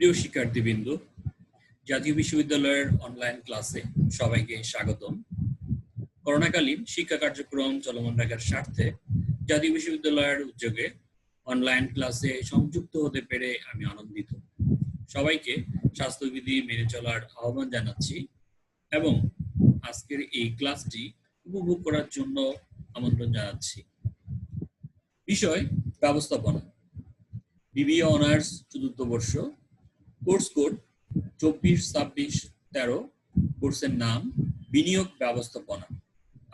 প্রিয় শিক্ষার্থীবৃন্দ, জাতীয় বিশ্ববিদ্যালয়ের অনলাইন ক্লাসে সবাইকে স্বাগতম। করোনাকালীন শিক্ষা কার্যক্রম চলমান রাখার স্বার্থে জাতীয় বিশ্ববিদ্যালয়ের উদ্যোগে অনলাইন ক্লাসে সংযুক্ত হতে পেরে আমি আনন্দিত। সবাইকে স্বাস্থ্যবিধি মেনে চলার আহ্বান জানাচ্ছি এবং আজকের এই ক্লাসটি উপভোগ করার জন্য আমন্ত্রণ জানাচ্ছি। বিষয় ব্যবস্থাপনা, বিবিএ অনার্স চতুর্থ বর্ষ, কোর্স কোড 24-26-13, কোর্সের নাম বিনিয়োগ ব্যবস্থাপনা।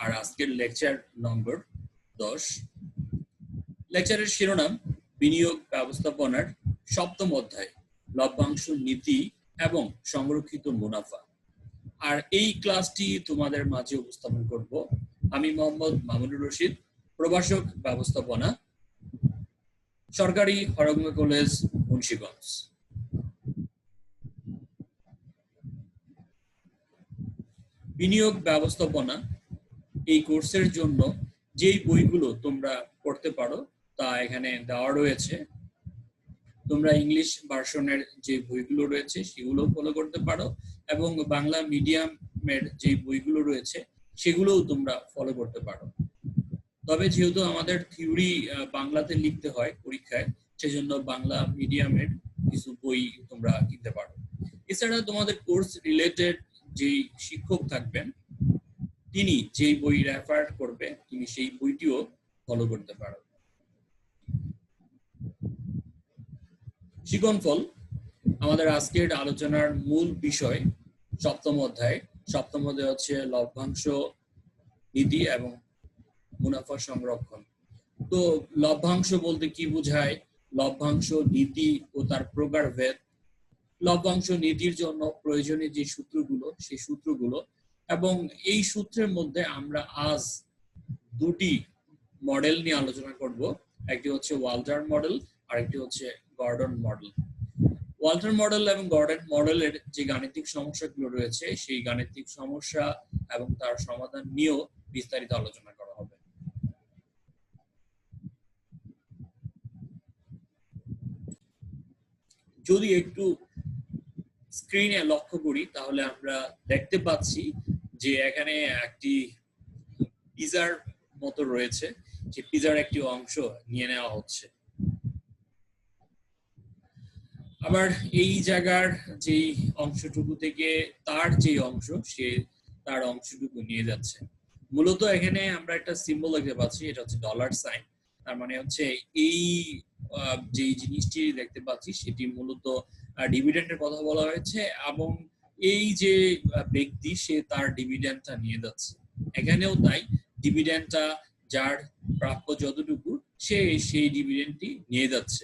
আর আজকের লেকচার নম্বর 10। লেকচারের শিরোনাম বিনিয়োগ ব্যবস্থাপনার সপ্তম অধ্যায়, লভ্যাংশ নীতি এবং সংরক্ষিত মুনাফা। আর এই ক্লাসটি তোমাদের মাঝে উপস্থাপন করব আমি মোহাম্মদ মামুনুর রশিদ, প্রভাষক ব্যবস্থাপনা, সরকারি হরগঙ্গা কলেজ, মুন্সিগঞ্জ। বিনিয়োগ ব্যবস্থাপনা এই কোর্সের জন্য যেই বইগুলো তোমরা পড়তে পারো তা এখানে দেওয়া রয়েছে। তোমরা ইংলিশ ভার্সনের যে বইগুলো রয়েছে সেগুলো ফলো করতে পারো এবং বাংলা মিডিয়ামের যে বইগুলো রয়েছে সেগুলোও তোমরা ফলো করতে পারো। তবে যেহেতু আমাদের থিওরি বাংলাতে লিখতে হয় পরীক্ষায়, সেজন্য বাংলা মিডিয়ামের কিছু বই তোমরা কিনতে পারো। এছাড়া তোমাদের কোর্স রিলেটেড যে শিক্ষক থাকবেন তিনি যেই বই রেফার করবে তুমি সেই বইটিও ফলো করতে পারো। শিক্ষণফল আমাদের আজকের আলোচনার মূল বিষয় সপ্তম অধ্যায়। সপ্তম অধ্যায় হচ্ছে লভ্যাংশ নীতি এবং মুনাফা সংরক্ষণ। তো লভ্যাংশ বলতে কি বোঝায়, লভ্যাংশ নীতি ও তার প্রকারভেদ, লভ্যাংশ নীতির জন্য প্রয়োজনীয় যে সূত্রগুলো সেই সূত্রগুলো, এবং এই সূত্রের মধ্যে আমরা আজ দুটি মডেল নিয়ে আলোচনা করব। একটি হচ্ছে ওয়াল্টার মডেল আর একটি হচ্ছে গর্ডন মডেল। ওয়াল্টার মডেল এবং গর্ডন মডেলের যে গাণিতিক সমস্যাগুলো রয়েছে সেই গাণিতিক সমস্যা এবং তার সমাধান নিয়েও বিস্তারিত আলোচনা করা হবে। যদি একটু স্ক্রিনে লক্ষ্য করি তাহলে আমরা দেখতে পাচ্ছি যে এখানে একটি পিজার মতো রয়েছে, যে পিজার একটি অংশ নিয়ে নেওয়া হচ্ছে। আবার এই জায়গার যে অংশটুকু থেকে তার যে অংশ সে তার অংশটুকু নিয়ে যাচ্ছে। মূলত এখানে আমরা একটা সিম্বল দেখতে পাচ্ছি, এটা হচ্ছে ডলার সাইন। তার মানে হচ্ছে এই যে জিনিসটি দেখতে পাচ্ছি সেটি মূলত ডিভিডেন্ডের কথা বলা হয়েছে এবং এই যে ব্যক্তি সে তার ডিভিডেন্ডটা নিয়ে যাচ্ছে। এখানেও তাই, ডিভিডেন্ডটা যার প্রাপ্য যতটুকু সে সেই ডিভিডেন্ডটি নিয়ে যাচ্ছে।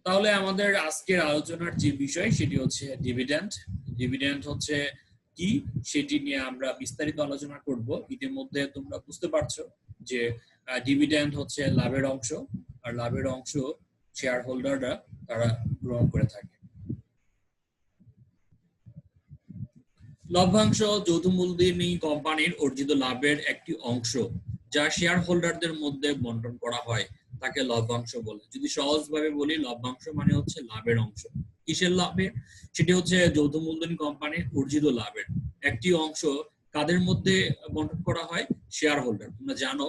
তাহলে আমাদের আজকের আলোচনার যে বিষয় সেটি হচ্ছে ডিভিডেন্ড। ডিভিডেন্ড হচ্ছে কি সেটি নিয়ে আমরা বিস্তারিত আলোচনা করব। ইতিমধ্যে তোমরা বুঝতে পারছো যে ডিভিডেন্ড হচ্ছে লাভের অংশ, আর লাভের অংশ শেয়ার হোল্ডাররা তারা গ্রহণ করে থাকে। লভ্যাংশ যৌথ মূলধনী কোম্পানির অর্জিত লাভের একটি অংশ যা শেয়ার হোল্ডারদের মধ্যে বন্টন করা হয় তাকে লভ্যাংশ বলে। যদি সহজভাবে বলি, লভ্যাংশ মানে হচ্ছে লাভের অংশ। কিসের লাভের? সেটি হচ্ছে যৌথ মূলধনী কোম্পানির অর্জিত লাভের একটি অংশ কাদের মধ্যে বন্টন করা হয়? Share holder. তোমরা জানো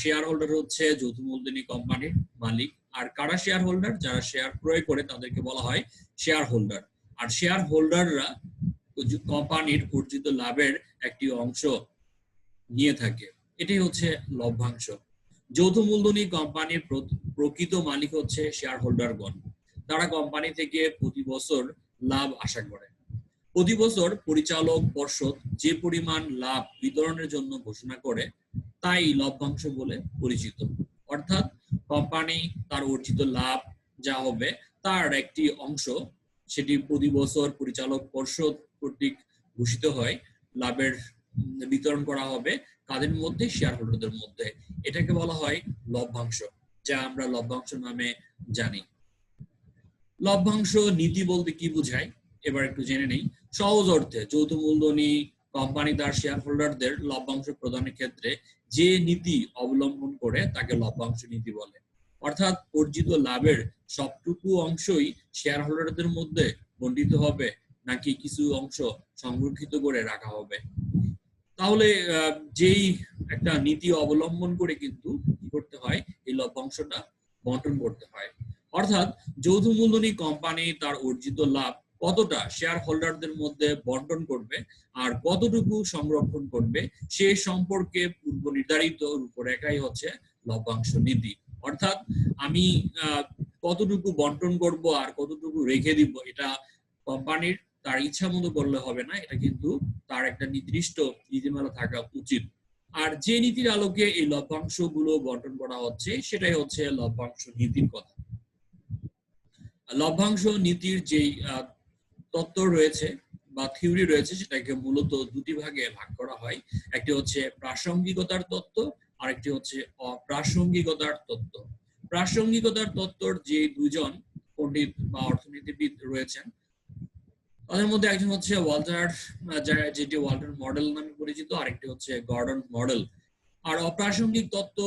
শেয়ার হোল্ডার হচ্ছে যৌথ মূলধনী কোম্পানির মালিক। আর কারা শেয়ার হোল্ডার? যারা শেয়ার ক্রয় করে তাদেরকে বলা হয় শেয়ার হোল্ডার। আর শেয়ার হোল্ডাররা কোম্পানির অর্জিত লাভের একটি অংশ নিয়ে থাকে। এটাই হচ্ছে লভ্যাংশ। যৌথ মূলধনী কোম্পানির প্রকৃত মালিক হচ্ছে শেয়ার হোল্ডারগণ। তারা কোম্পানি থেকে প্রতি বছর লাভ আশা করে। প্রতি বছর পরিচালক পর্ষদ যে পরিমাণ লাভ বিতরণের জন্য ঘোষণা করে তাই লভ্যাংশ বলে পরিচিত। অর্থাৎ কোম্পানি তার অর্জিত লাভ যা হবে তার একটি অংশ সেটি প্রতি বছর পরিচালক পর্ষদ কর্তৃক ঘোষিত হয়, লাভের বিতরণ করা হবে কাদের মধ্যে? শেয়ার হোল্ডারদের মধ্যে। এটাকে বলা হয় লভ্যাংশ, যা আমরা লভ্যাংশ নামে জানি। লভ্যাংশ নীতি বলতে কি বোঝায় এবার একটু জেনে নেই। সহজ অর্থে যৌথ মূলধনী কোম্পানি তার শেয়ার হোল্ডারদের লভ্যাংশ প্রদানের ক্ষেত্রে যে নীতি অবলম্বন করে তাকে লভ্যাংশ নীতি বলে। অর্থাৎ অর্জিত লাভের সবটুকু অংশই শেয়ার হোল্ডারদের মধ্যে বণ্টিত হবে নাকি কিছু অংশ সংরক্ষিত করে রাখা হবে। তাহলে যেই একটা নীতি অবলম্বন করে কিন্তু কি করতে হয়, এই লভ্যাংশটা বন্টন করতে হয়। অর্থাৎ যৌথ মূলধনী কোম্পানি তার অর্জিত লাভ কতটা শেয়ার হোল্ডারদের মধ্যে বন্টন করবে আর কতটুকু সংরক্ষণ করবে সে সম্পর্কে পূর্ব নির্ধারিত রূপরেখাই হচ্ছে লভ্যাংশ নীতি। অর্থাৎ আমি কতটুকু বন্টন করব আর কতটুকু রেখে দিব, এটা কোম্পানির তার ইচ্ছা মতো করলে হবে না, এটা কিন্তু তার একটা নির্দিষ্ট নীতিমালা থাকা উচিত। আর যে নীতির আলোকে এই লভ্যাংশ গুলো বন্টন করা হচ্ছে সেটাই হচ্ছে লভ্যাংশ নীতির কথা। লভ্যাংশ নীতির যেই তত্ত্ব রয়েছে বা থিওরি রয়েছে সেটাকে মূলত দুটি ভাগে ভাগ করা হয়। একটি হচ্ছে প্রাসঙ্গিকতার তত্ত্ব আর একটি হচ্ছে অপ্রাসঙ্গিকতার তত্ত্ব। প্রাসঙ্গিকতার তত্ত্বর যে দুজন পণ্ডিত বা অর্থনীতিবিদ রয়েছেন তাদের মধ্যে একজন হচ্ছে ওয়াল্টার, যেটি ওয়াল্টার মডেল নামে পরিচিত, আরেকটি হচ্ছে গর্ডন মডেল। আর অপ্রাসঙ্গিক তত্ত্ব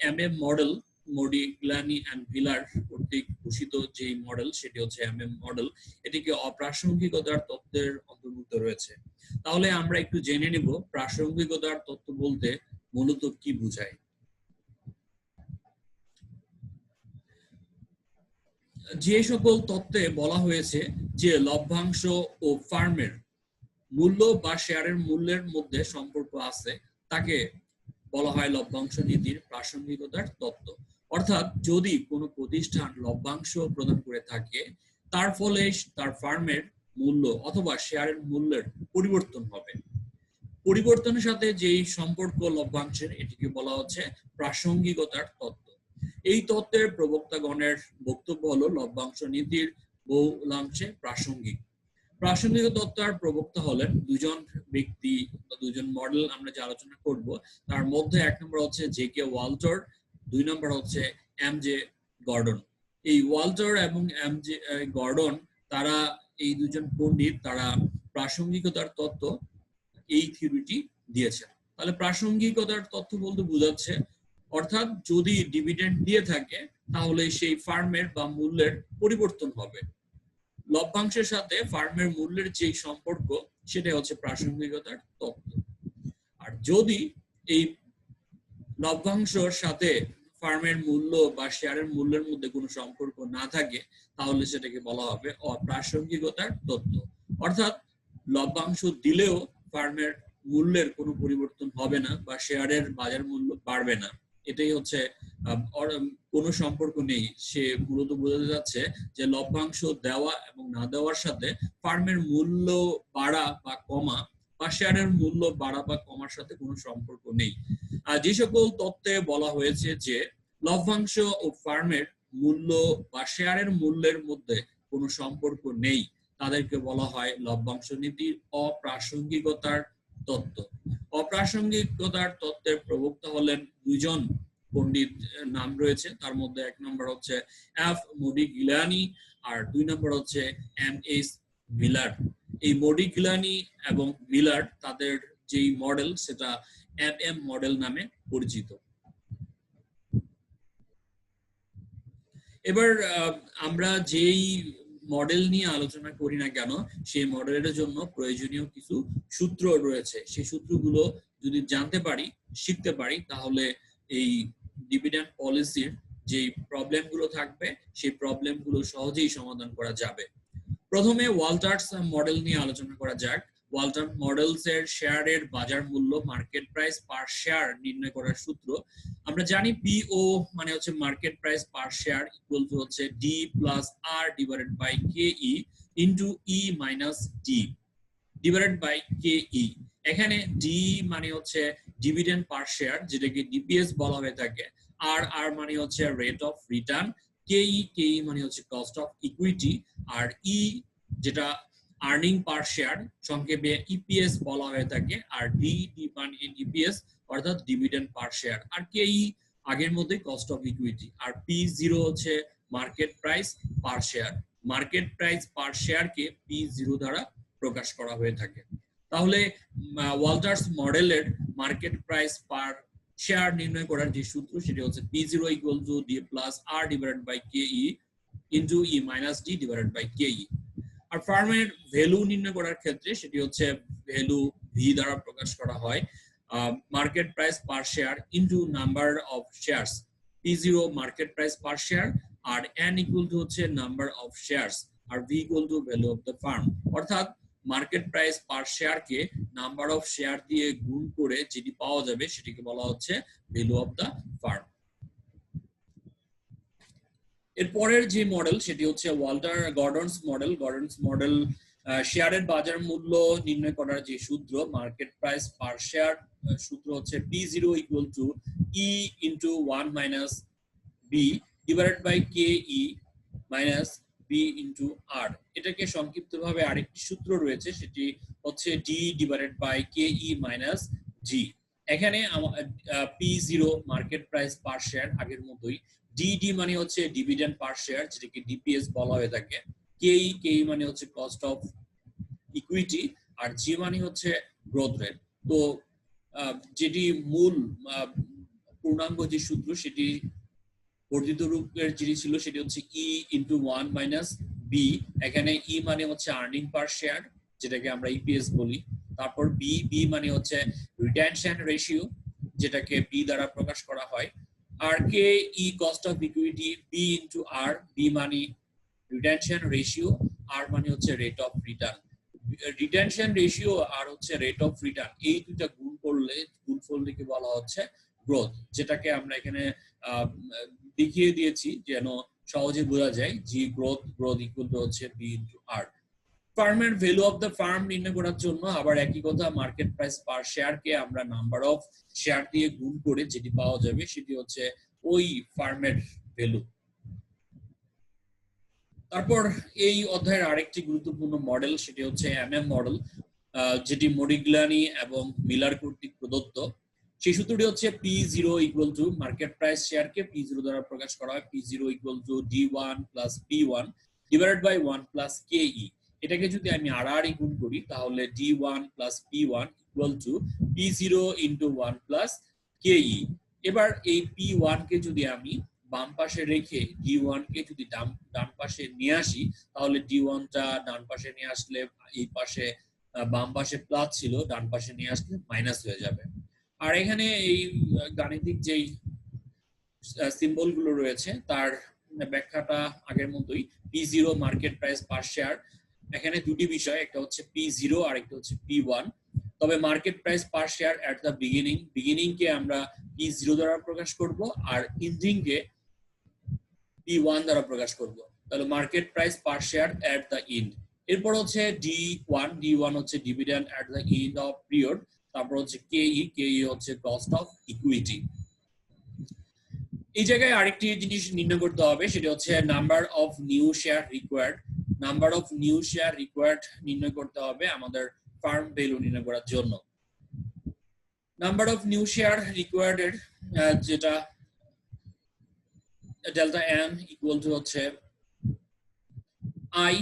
এমএম মডেল, মডিগ্লানি এন্ড ভিলার কর্তৃক ঘোষিত যে মডেল সেটি হচ্ছে এমএম মডেল, এটিকে অপ্রাসঙ্গিকতার তত্ত্বের অন্তর্ভুক্ত রয়েছে। তাহলে আমরা একটু জেনে নিব প্রাসঙ্গিকতার তত্ত্ব বলতে মূলত কি বোঝায়। যে সকল তত্ত্বে বলা হয়েছে যে লভ্যাংশ ও ফার্মের মূল্য বা শেয়ারের মূল্যের মধ্যে সম্পর্ক আছে তাকে বলা হয় লভ্যাংশ নীতির প্রাসঙ্গিকতার তত্ত্ব। অর্থাৎ যদি কোনো প্রতিষ্ঠান লভ্যাংশ প্রদান করে থাকে তার ফলে তার ফার্মের মূল্য অথবা শেয়ারের মূল্যের পরিবর্তন হবে। পরিবর্তনের সাথে যেই সম্পর্ক লভ্যাংশের, এটিকে বলা হচ্ছে প্রাসঙ্গিকতার তত্ত্ব। এই তত্ত্বের প্রবক্তাগণের বক্তব্য হলো লভ্যাংশ নীতির বহুলাংশে প্রাসঙ্গিক। প্রাসঙ্গিক তত্ত্বের প্রবক্তা হলেন দুজন ব্যক্তি বা দুজন মডেল আমরা যে আলোচনা করব, তার মধ্যে এক নম্বর হচ্ছে জে কে ওয়াল্টার, দুই নম্বর হচ্ছে এম জে গর্ডন। এই ওয়াল্টার এবং এম জে গর্ডন তারা এই দুজন পণ্ডিত তারা প্রাসঙ্গিকতার তত্ত্ব এই থিওরিটি দিয়েছেন। তাহলে প্রাসঙ্গিকতার তত্ত্ব বলতে বোঝাচ্ছে অর্থাৎ যদি ডিভিডেন্ড দিয়ে থাকে তাহলে সেই ফার্মের বা মূল্যের পরিবর্তন হবে। লভ্যাংশের সাথে ফার্মের মূল্যের যে সম্পর্ক সেটা হচ্ছে প্রাসঙ্গিকতার তত্ত্ব। আর যদি এই লভ্যাংশের সাথে ফার্মের মূল্য বা শেয়ারের মূল্যের মধ্যে কোনো সম্পর্ক না থাকে তাহলে সেটাকে বলা হবে অপ্রাসঙ্গিকতার তত্ত্ব। অর্থাৎ লভ্যাংশ দিলেও ফার্মের মূল্যের কোনো পরিবর্তন হবে না বা শেয়ারের বাজার মূল্য বাড়বে না, এটাই হচ্ছে কোনো সম্পর্ক নেই। সে মূলত বোঝাতে যাচ্ছে যে লভ্যাংশ দেওয়া এবং না দেওয়ার সাথে ফার্মের মূল্য বাড়া বা কমা বা শেয়ারের মূল্য বাড়া বা কমার সাথে কোনো সম্পর্ক নেই। আর যে সকল তত্ত্বে বলা হয়েছে যে লভ্যাংশ ও ফার্মের মূল্য বা শেয়ারের মূল্যের মধ্যে কোনো সম্পর্ক নেই তাদেরকে বলা হয় লভ্যাংশ নীতির অপ্রাসঙ্গিকতার তত্ত্ব। অপ্রাসঙ্গিকতার তত্ত্বের প্রবক্তা হলেন দুইজন পণ্ডিত নাম রয়েছে, তার মধ্যে এক নম্বর হচ্ছে এফ মডিগ্লানি আর দুই নম্বর হচ্ছে এম এস ভিলার। এই মডিগ্লানি এবং ভিলার তাদের যেই মডেল সেটা এম মডেল নামে পরিচিত। এবার আমরা যেই মডেল নিয়ে আলোচনা করি না কেন সেই মডেলের জন্য প্রয়োজনীয় কিছু সূত্র রয়েছে, সেই সূত্রগুলো যদি জানতে পারি শিখতে পারি তাহলে এই ডিভিডেন্ড পলিসির যে প্রবলেমগুলো থাকবে সেই প্রবলেমগুলো সহজেই সমাধান করা যাবে। প্রথমে ওয়াল্টার্স মডেল নিয়ে আলোচনা করা যাক। ওয়াল্টার মডেলস এর শেয়ারের বাজার মূল্য মার্কেট প্রাইস পার শেয়ার নির্ণয় করার সূত্র আমরা জানি, পিও মানে হচ্ছে market price per share equal to হচ্ছে D plus R divided by K E into E minus D divided by K E. এখানে ডি মানে হচ্ছে ডিভিডেন্ড পার শেয়ার যেটাকে ডিপিএস বলা হয়ে থাকে, আর আর মানে হচ্ছে রেট অফ রিটার্ন, কেই মানে হচ্ছে কস্ট অফ ইকুইটি, আর ই যেটা আর্নিং পার শেয়ার সংক্ষেপে ইপিএস বলা হয়ে থাকে, আর ডি মানে ডিপিএস অর্থাৎ ডিভিডেন্ড পার শেয়ার, আর কেই আগের মধ্যে কস্ট অফ ইকুইটি, আর পি জিরো হচ্ছে market price per share. Market price per শেয়ারকে পি জিরো দ্বারা প্রকাশ করা হয়ে থাকে। তাহলে ওয়াল্টার্স মডেলের মার্কেট প্রাইস পার শেয়ার নির্ণয় করার যে সূত্র সেটি হচ্ছে P0 equal to D plus R divided by KE into E minus D divided by KE। আর ফার্মের ভ্যালু নির্ণয় করার ক্ষেত্রে সেটি হচ্ছে ভ্যালু ভি দ্বারা প্রকাশ করা হয় market price per share into number of shares. P0 market price per share আর N ইকুয়াল টু হচ্ছে নাম্বার অফ শেয়ারস আর V equal to value of the firm. অর্থাৎ মার্কেট প্রাইস পার শেয়ারকে number of share দিয়ে গুণ করে যেটি পাওয়া যাবে সেটিকে বলা হচ্ছে ভ্যালু অফ দ্য ফার্ম। এরপরের যে মডেল সেটি হচ্ছে ওয়াল্টার গর্ডনস মডেল। গর্ডনস মডেল শেয়ারের বাজার মূল্য নির্ণয় করার যে সূত্র মার্কেট প্রাইস পার শেয়ার সূত্র হচ্ছে P0 equal to E into 1 minus B divided by KE minus B into R। এটাকে সংক্ষিপ্তভাবে আরেকটি সূত্র রয়েছে সেটি হচ্ছে D divided by KE minus G। এখানে P0 market price per share আগের মতোই, DD মানে হচ্ছে ডিভিডেন্ড পার শেয়ার যেটাকে ডিপিএস বলা হয়ে থাকে, KE মানে হচ্ছে কস্ট অফ ইকুইটি আর G মানে হচ্ছে গ্রোথ রেট। তো যেটি মূল পূর্ণাঙ্গ যে সূত্র সেটি বর্ধিত রূপের যেটি ছিল সেটি হচ্ছে E into 1 minus B। এখানে E মানে হচ্ছে আর্নিং পার শেয়ার যেটাকে আমরা ইপিএস বলি, তারপর B মানে হচ্ছে রিটেনশন রেশিও যেটাকে B দ্বারা প্রকাশ করা হয়, আর KE cost of equity B into R। B মানে রিটেনশন রেশিও, R মানে হচ্ছে rate of return. Retention ratio আর হচ্ছে রেট অফ রিটার্ন এই দুইটা গুণ করলে গুণফলটিকে বলা হচ্ছে গ্রোথ, যেটাকে আমরা এখানে দেখিয়ে দিয়েছি যেন সহজে বোঝা যায় যে গ্রোথ ইকুয়াল টু হচ্ছে B into R। ফার্মের ভ্যালু অফ দ্য ফার্ম নির্ণয় করার জন্য আবার একই কথা, মার্কেট প্রাইস পার শেয়ারকে আমরা নাম্বার অফ শেয়ার দিয়ে গুণ করে যেটি পাওয়া যাবে সেটি হচ্ছে ওই ফার্মের ভ্যালু। তারপর এই অধ্যায়ের আরেকটি গুরুত্বপূর্ণ মডেল সেটি হচ্ছে MM মডেল, যেটি মডিগ্লানি এবং মিলার কর্তৃক প্রদত্ত। সেই সূত্রটি হচ্ছে P0 equal to market price শেয়ারকে P0 দ্বারা প্রকাশ করা হয়, P0 equal to D1 plus P1 divided by 1 plus KE। এটাকে যদি আমি আড়াআড়ি গুণ করি তাহলে D1 plus P1 equal to P0 into 1 plus KE। এবার এই P1 কে যদি আমি বাম পাশে রেখে D1 কে যদি ডান পাশে নিয়ে আসি তাহলে D1 টা ডান পাশে নিয়ে আসলে এই পাশে বাম পাশে প্লাস ছিল, ডান পাশে নিয়ে আসলে মাইনাস হয়ে যাবে। আর এখানে এই গাণিতিক যেই সিম্বল গুলো রয়েছে তার ব্যাখ্যাটা আগের মতোই, P0 market price per share. এখানে দুটি বিষয়, একটা হচ্ছে P0 আর একটা হচ্ছে P1। তবে market price per share at the beginning কে আমরা P0 দ্বারা প্রকাশ করব আর এন্ডিং কে P1 দ্বারা প্রকাশ করব। তাহলে market price per share at the end. এরপর হচ্ছে D1 হচ্ছে dividend at the end of period. তারপর হচ্ছে KE হচ্ছে কস্ট অফ ইকুইটি। এই জায়গায় আরেকটি জিনিস নির্ণয় করতে হবে সেটা হচ্ছে number of new share required. Number of new share required নির্ণয় করতে হবে আমাদের ফার্ম ভ্যালু নির্ণয় করার জন্য। Number of new share required এর যেটা ডেল্টা এন ইকুয়াল টু হচ্ছে I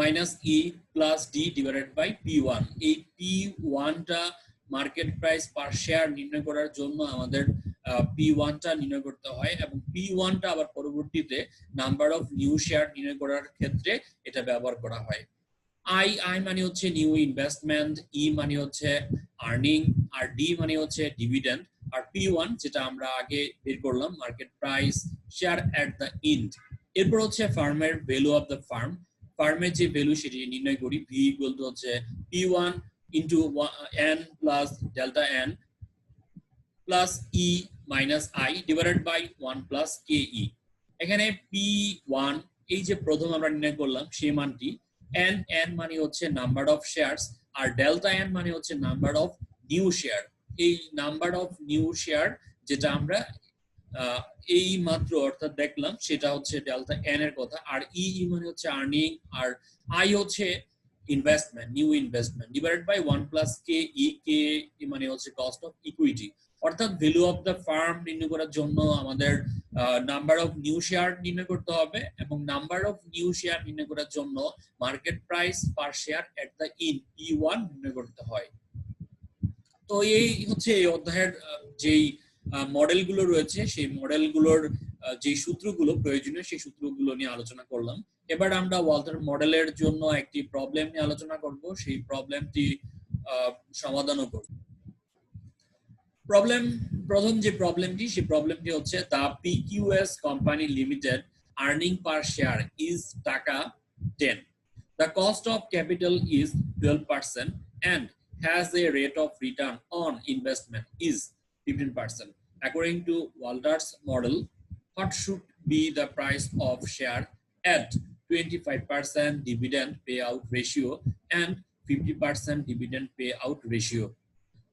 minus E plus D divided by P1। এই P1 টা মার্কেট প্রাইস পার শেয়ার নির্ণয় করার জন্য আমাদের P1 টা নির্ণয় করতে হয় এবং P1 টা আবার পরবর্তীতে নাম্বার অফ নিউ শেয়ার নির্ণয় করার ক্ষেত্রে এটা ব্যবহার করা হয়। I মানে হচ্ছে নিউ ইনভেস্টমেন্ট, E মানে হচ্ছে আর্নিং আর D মানে হচ্ছে ডিভিডেন্ড আর P1 যেটা আমরা আগে বের করলাম market price share at the end. এরপর হচ্ছে ফার্মের ভ্যালু অফ দ্য ফার্ম। ফার্মের যে ভ্যালু সেটি নির্ণয় করি, V ইকুয়াল টু হচ্ছে P1 into N plus delta N plus E minus I divided by 1 plus KE। এখানে P1 এই যে প্রথম আমরা নির্ণয় করলাম সেই মানটি, N মানে হচ্ছে নাম্বার অফ শেয়ারস আর ডেল্টা N মানে হচ্ছে নাম্বার অফ নিউ শেয়ার। এই নাম্বার অফ নিউ শেয়ার যেটা আমরা এই মাত্র অর্থাৎ দেখলাম সেটা হচ্ছে ডেল্টা N এর কথা, আর E মানে হচ্ছে আর্নিং আর I হচ্ছে investment, new investment divided by 1 plus KE। মানে হচ্ছে কস্ট অফ ইকুইটি। অর্থাৎ ভ্যালু অফ দ্য ফার্ম নির্ণয় করার জন্য আমাদের নাম্বার অফ নিউ শেয়ার নির্ণয় করতে হবে এবং নাম্বার অফ নিউ শেয়ার নির্ণয় করার জন্য market price per share at the end P1 নির্ণয় করতে হয়। তো এই হচ্ছে এই অধ্যায়ের যেই মডেলগুলো রয়েছে সেই মডেলগুলোর যে সূত্রগুলো প্রয়োজনীয় সেই সূত্রগুলো নিয়ে আলোচনা করলাম। এবার আমরা ওয়ালটন মডেলের জন্য একটি প্রবলেম নিয়ে আলোচনা করব, সেই প্রবলেমটি সমাধানও করব। প্রথম যে প্রবলেমটি, সেই প্রবলেমটি হচ্ছে the PQS company limited earning per share is টাকা 10. The cost of capital is 12% and has a rate of return on investment is 15%. According to Walter's model, what should be the price of share at 25% dividend payout ratio and 50% dividend payout ratio?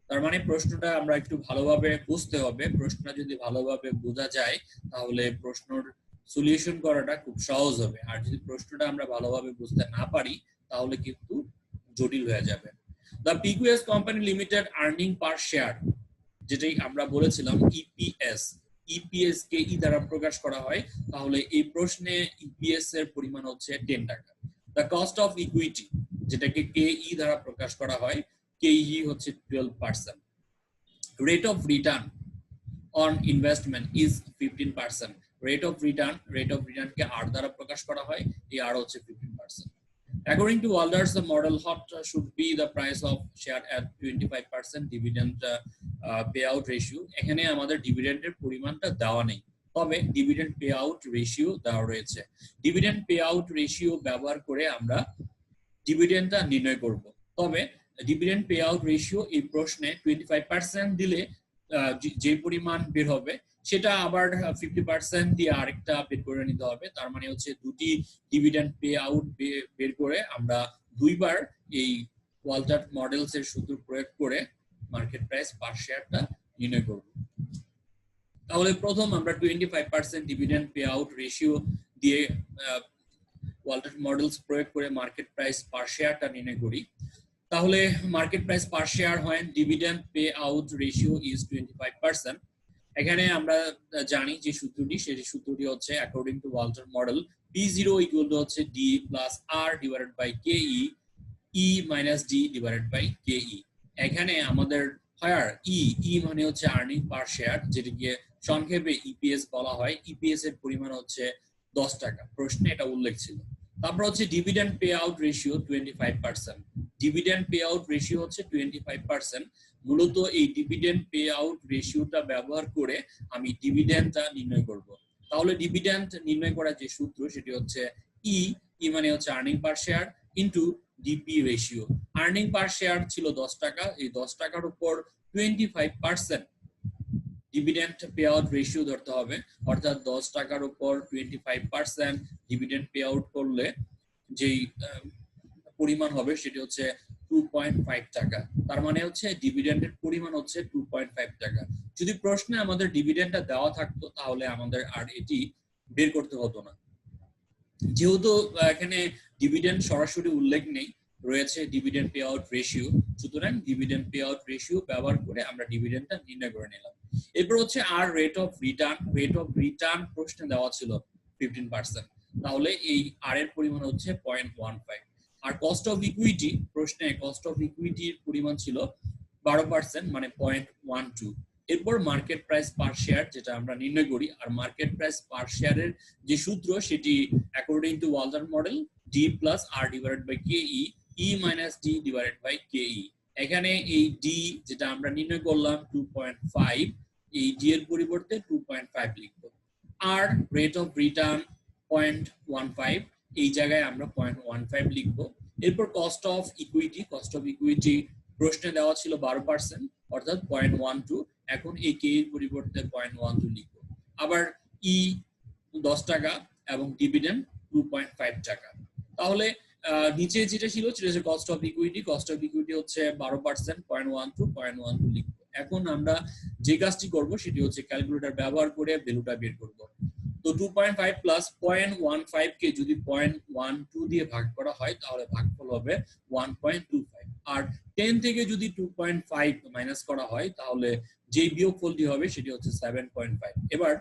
তার মানে প্রশ্নটা আমরা একটু ভালোভাবে বুঝতে হবে। প্রশ্নটা যদি ভালোভাবে বোঝা যায় তাহলে প্রশ্নের সলিউশন করাটা খুব সহজ হবে, আর যদি প্রশ্নটা আমরা ভালোভাবে বুঝতে না পারি তাহলে কিন্তু জটিল হয়ে যাবে। The PQS company limited earning per share, যেটাই আমরা বলেছিলাম ইপিএস, ইপিএস কে ই দ্বারা প্রকাশ করা হয়, তাহলে এই প্রশ্নে ইপিএস এর পরিমাণ হচ্ছে 10 টাকা। দ্য কস্ট অফ ইকুইটি, যেটাকে কে ই দ্বারা প্রকাশ করা হয়, KE হচ্ছে 12%. Rate of return on investment is 15%. Rate of return K R দ্বারা প্রকাশ করা হয়, এই R হচ্ছে 15%. According to Walter's model, what should be the price of share at 25% dividend payout ratio? এখানে আমাদের ডিভিডেন্ডের পরিমাণটা দেওয়া নেই, তবে ডিভিডেন্ড পে আউট রেশিও দেওয়া রয়েছে। ডিভিডেন্ড পে আউট রেশিও ব্যবহার করে আমরা ডিভিডেন্ডটা নির্ণয় করব। তবে ডিভিডেন্ড পে আউট রেশিও এই প্রশ্নে 25% দিলে যে পরিমাণ বের হবে সেটা আবার 50% দিয়ে আরেকটা বের করে নিতে হবে। তার মানে হচ্ছে দুটি ডিভিডেন্ড পে আউট বের করে আমরা দুইবার এই ওয়ালটন মডেলস এর সূত্র প্রয়োগ করে মার্কেট প্রাইস পার শেয়ারটা নির্ণয় করব। তাহলে প্রথম আমরা 25% ডিভিডেন্ড পে আউট রেশিও দিয়ে ওয়ালটন মডেলস প্রয়োগ করে মার্কেট প্রাইস পার শেয়ারটা নির্ণয় করি। তাহলে মার্কেট প্রাইস পার শেয়ার হয় dividend pay out ratio is 25%। এখানে আমরা জানি যে সূত্রটি, সেই সূত্রটি হচ্ছে according to Walton model P0 equal to হচ্ছে D plus R divided by KE, E minus D divided by KE। এখানে আমাদের হায়ার ই মানে হচ্ছে আর্নিং পার শেয়ার, যেটিকে সংক্ষেপে ইপিএস বলা হয়। ইপিএস এর পরিমাণ হচ্ছে 10 টাকা, প্রশ্নে এটা উল্লেখ ছিল। তারপর হচ্ছে dividend pay out ratio 25%। Dividend pay out ratio হচ্ছে 25%। মূলত এই ডিভিডেন্ড পে আউট রেশিওটা ব্যবহার করে আমি ডিভিডেন্ডটা নির্ণয় করব। তাহলে ডিভিডেন্ড নির্ণয় করার যে সূত্র সেটি হচ্ছে ই মানে হচ্ছে earning per share into DP ratio. Earning per share ছিল 10 টাকা, এই 10 টাকার উপর 25% ডিভিডেন্ড পে আউট রেশিও ধরতে হবে, অর্থাৎ 10 টাকার উপর 25% ডিভিডেন্ড পে আউট করলে যেই পরিমাণ হবে সেটি হচ্ছে 2.5 টাকা। তার মানে হচ্ছে ডিভিডেন্ডের পরিমাণ হচ্ছে 2.5 টাকা। যদি প্রশ্নে আমাদের ডিভিডেন্ডটা দেওয়া থাকতো তাহলে আমাদের আর এটি বের করতে হতো না। যেহেতু এখানে ডিভিডেন্ড সরাসরি উল্লেখ নেই, রয়েছে ডিভিডেন্ড পে আউট রেশিও, সুতরাং ডিভিডেন্ড পে আউট রেশিও ব্যবহার করে আমরা ডিভিডেন্ডটা নির্ণয় করে নিলাম। এরপর হচ্ছে আর rate of return. Rate of return প্রশ্নে দেওয়া ছিল 15%, তাহলে এই আর এর পরিমাণ হচ্ছে 0.15। আর কস্ট অফ ইকুইটি প্রশ্নে কস্ট অফ ইকুইটির পরিমাণ ছিল 12%, মানে 0.12। এরপর মার্কেট প্রাইস পার শেয়ার যেটা আমরা নির্ণয় করি, আর মার্কেট প্রাইস পার শেয়ারের যে সূত্র সেটি according to Walton model D plus R divided by KE, E minus D divided by KE। এখানে এই D যেটা আমরা নির্ণয় করলাম 2.5, এই D এর পরিবর্তে 2.5 লিখব। আর রেট অফ রিটার্ন 0.15, এই জায়গায় আমরা 0.15 লিখব। এরপর cost of equity, cost of equity প্রশ্নে দেওয়া ছিল 12%, অর্থাৎ 0.12। এখন এই কে এর পরিবর্তে 0.12 লিখব। আবার ই 10 টাকা এবং ডিভিডেন্ড 2.5 টাকা। তাহলে নিচে যেটা ছিল সেটা হচ্ছে cost of equity. Cost of equity হচ্ছে 12%, 0.12 লিখব। এখন আমরা যে কাজটি করব সেটি হচ্ছে ক্যালকুলেটর ব্যবহার করে ভ্যালুটা বের করব। তো 2.5 প্লাস 0.15 কে যদি 0.12 দিয়ে ভাগ করা হয় তাহলে ভাগফল হবে 1.25। আর 10 থেকে যদি 2.5 মাইনাস করা হয় তাহলে যে বিয়োগফলটি হবে সেটি হচ্ছে 7.5। এবার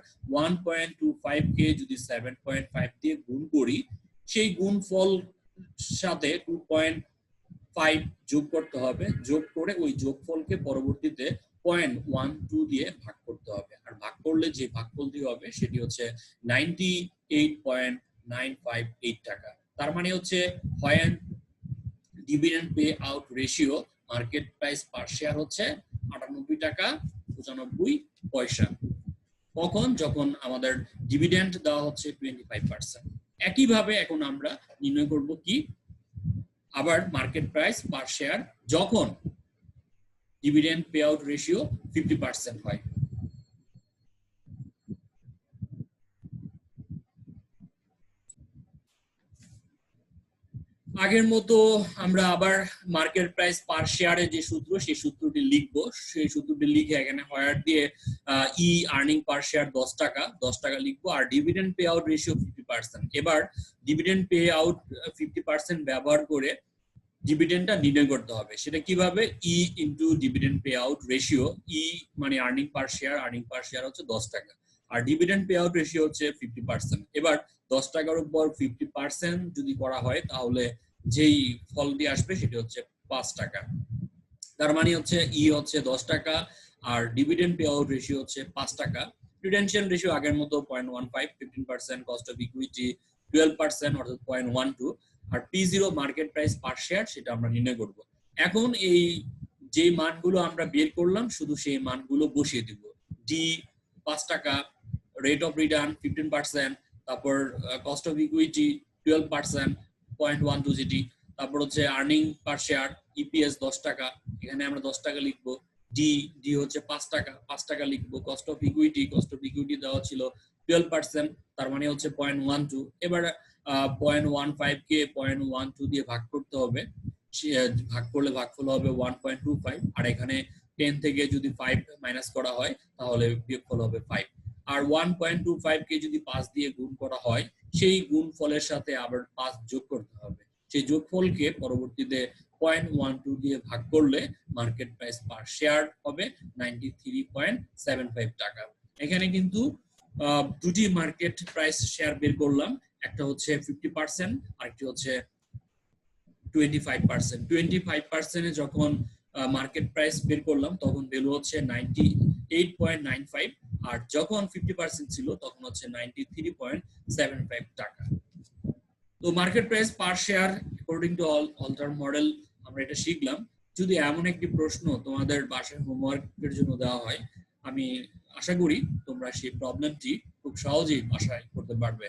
1.25 কে যদি 7.5 দিয়ে গুণ করি, সেই গুণফল সাথে 2.5 যোগ করতে হবে, যোগ করে ওই যোগফলকে পরবর্তীতে 0.12 দিয়ে ভাগ করতে হবে, আর ভাগ করলে যে ভাগফলটি হবে সেটি হচ্ছে 98.958 টাকা। তার মানে হচ্ছে when dividend pay out ratio market price per share হচ্ছে 98 টাকা 95 পয়সা। কখন? যখন আমাদের ডিভিডেন্ড দেওয়া হচ্ছে 25%। একইভাবে এখন আমরা নির্ণয় করব কি, আবার মার্কেট প্রাইস পার শেয়ার যখন ডিভিডেন্ড পে আউট রেশিও 50% হয়। আগের মতো আমরা আবার মার্কেট প্রাইস পার শেয়ারের যে সূত্র সেই সূত্রটি লিখবো। সেই সূত্রটি লিখে এখানে হোয়ার দিয়ে ই আর্নিং পার শেয়ার 10 টাকা লিখবো, আর ডিভিডেন্ড পে আউট রেশিও 50%। এবার ডিভিডেন্ড পে আউট 50% ব্যবহার করে ডিভিডেন্ডটা নির্ণয় করতে হবে। সেটা কিভাবে? E into dividend pay out ratio. E মানে আর্নিং পার শেয়ার হচ্ছে 10 টাকা, আর ডিভিডেন্ড পে আউট রেশিও হচ্ছে 50%। এবার 10 টাকার উপর 50% যদি করা হয় তাহলে যেই ফলটি আসবে সেটি হচ্ছে 5 টাকা। তার মানে হচ্ছে ই হচ্ছে 10 টাকা আর ডিভিডেন্ড পে আউট রেশিও হচ্ছে 5 টাকা। প্রিডেন্সিয়াল রেশিও আগের মতো 0.15, 15%, কস্ট অফ ইকুইটি 12% অর্থাৎ 0.12, আর P0 market price per share সেটা আমরা নির্ণয় করব। এখন এই যে মানগুলো আমরা বের করলাম শুধু সেই মানগুলো বসিয়ে দিব। ডি 5 টাকা, রেট অফ রিটার্ন 15%, তারপর কস্ট অফ ইকুইটি 12%, 0.12 যেটি, তারপর হচ্ছে আর্নিং পার শেয়ার ইপিএস 10 টাকা, এখানে আমরা 10 টাকা লিখবো। ডি হচ্ছে 5 টাকা লিখবো। কস্ট অফ ইকুইটি দেওয়া ছিল 12%, তার মানে হচ্ছে 0.12। এবার 0.15 কে 0.12 দিয়ে ভাগ করতে হবে, ভাগ করলে ভাগফল হবে 1.25, আর এখানে 10 থেকে যদি 5 মাইনাস করা হয় তাহলে বিয়োগফল হবে 5, আর 1.25 কে যদি 5 দিয়ে গুণ করা হয় সেই গুণফলের সাথে আবার 5 যোগ করতে হবে। সেই যোগফলকে পরবর্তীতে 0.12 দিয়ে ভাগ করলে মার্কেট প্রাইস পার শেয়ার হবে 93.75 টাকা। এখানে কিন্তু দুটি মার্কেট প্রাইস শেয়ার বের করলাম, একটা হচ্ছে 50% আর একটি হচ্ছে 25%। 25% যখন মার্কেট প্রাইস বের করলাম তখন ভ্যালু হচ্ছে 98.95, আর যখন 50% ছিল তখন হচ্ছে 93.75 টাকা। তো market price per share according to Walter model আমরা এটা শিখলাম। যদি এমন একটি প্রশ্ন তোমাদের বাসায় হোমওয়ার্কের জন্য দেওয়া হয়, আমি আশা করি তোমরা সেই প্রবলেমটি খুব সহজেই বাসায় করতে পারবে।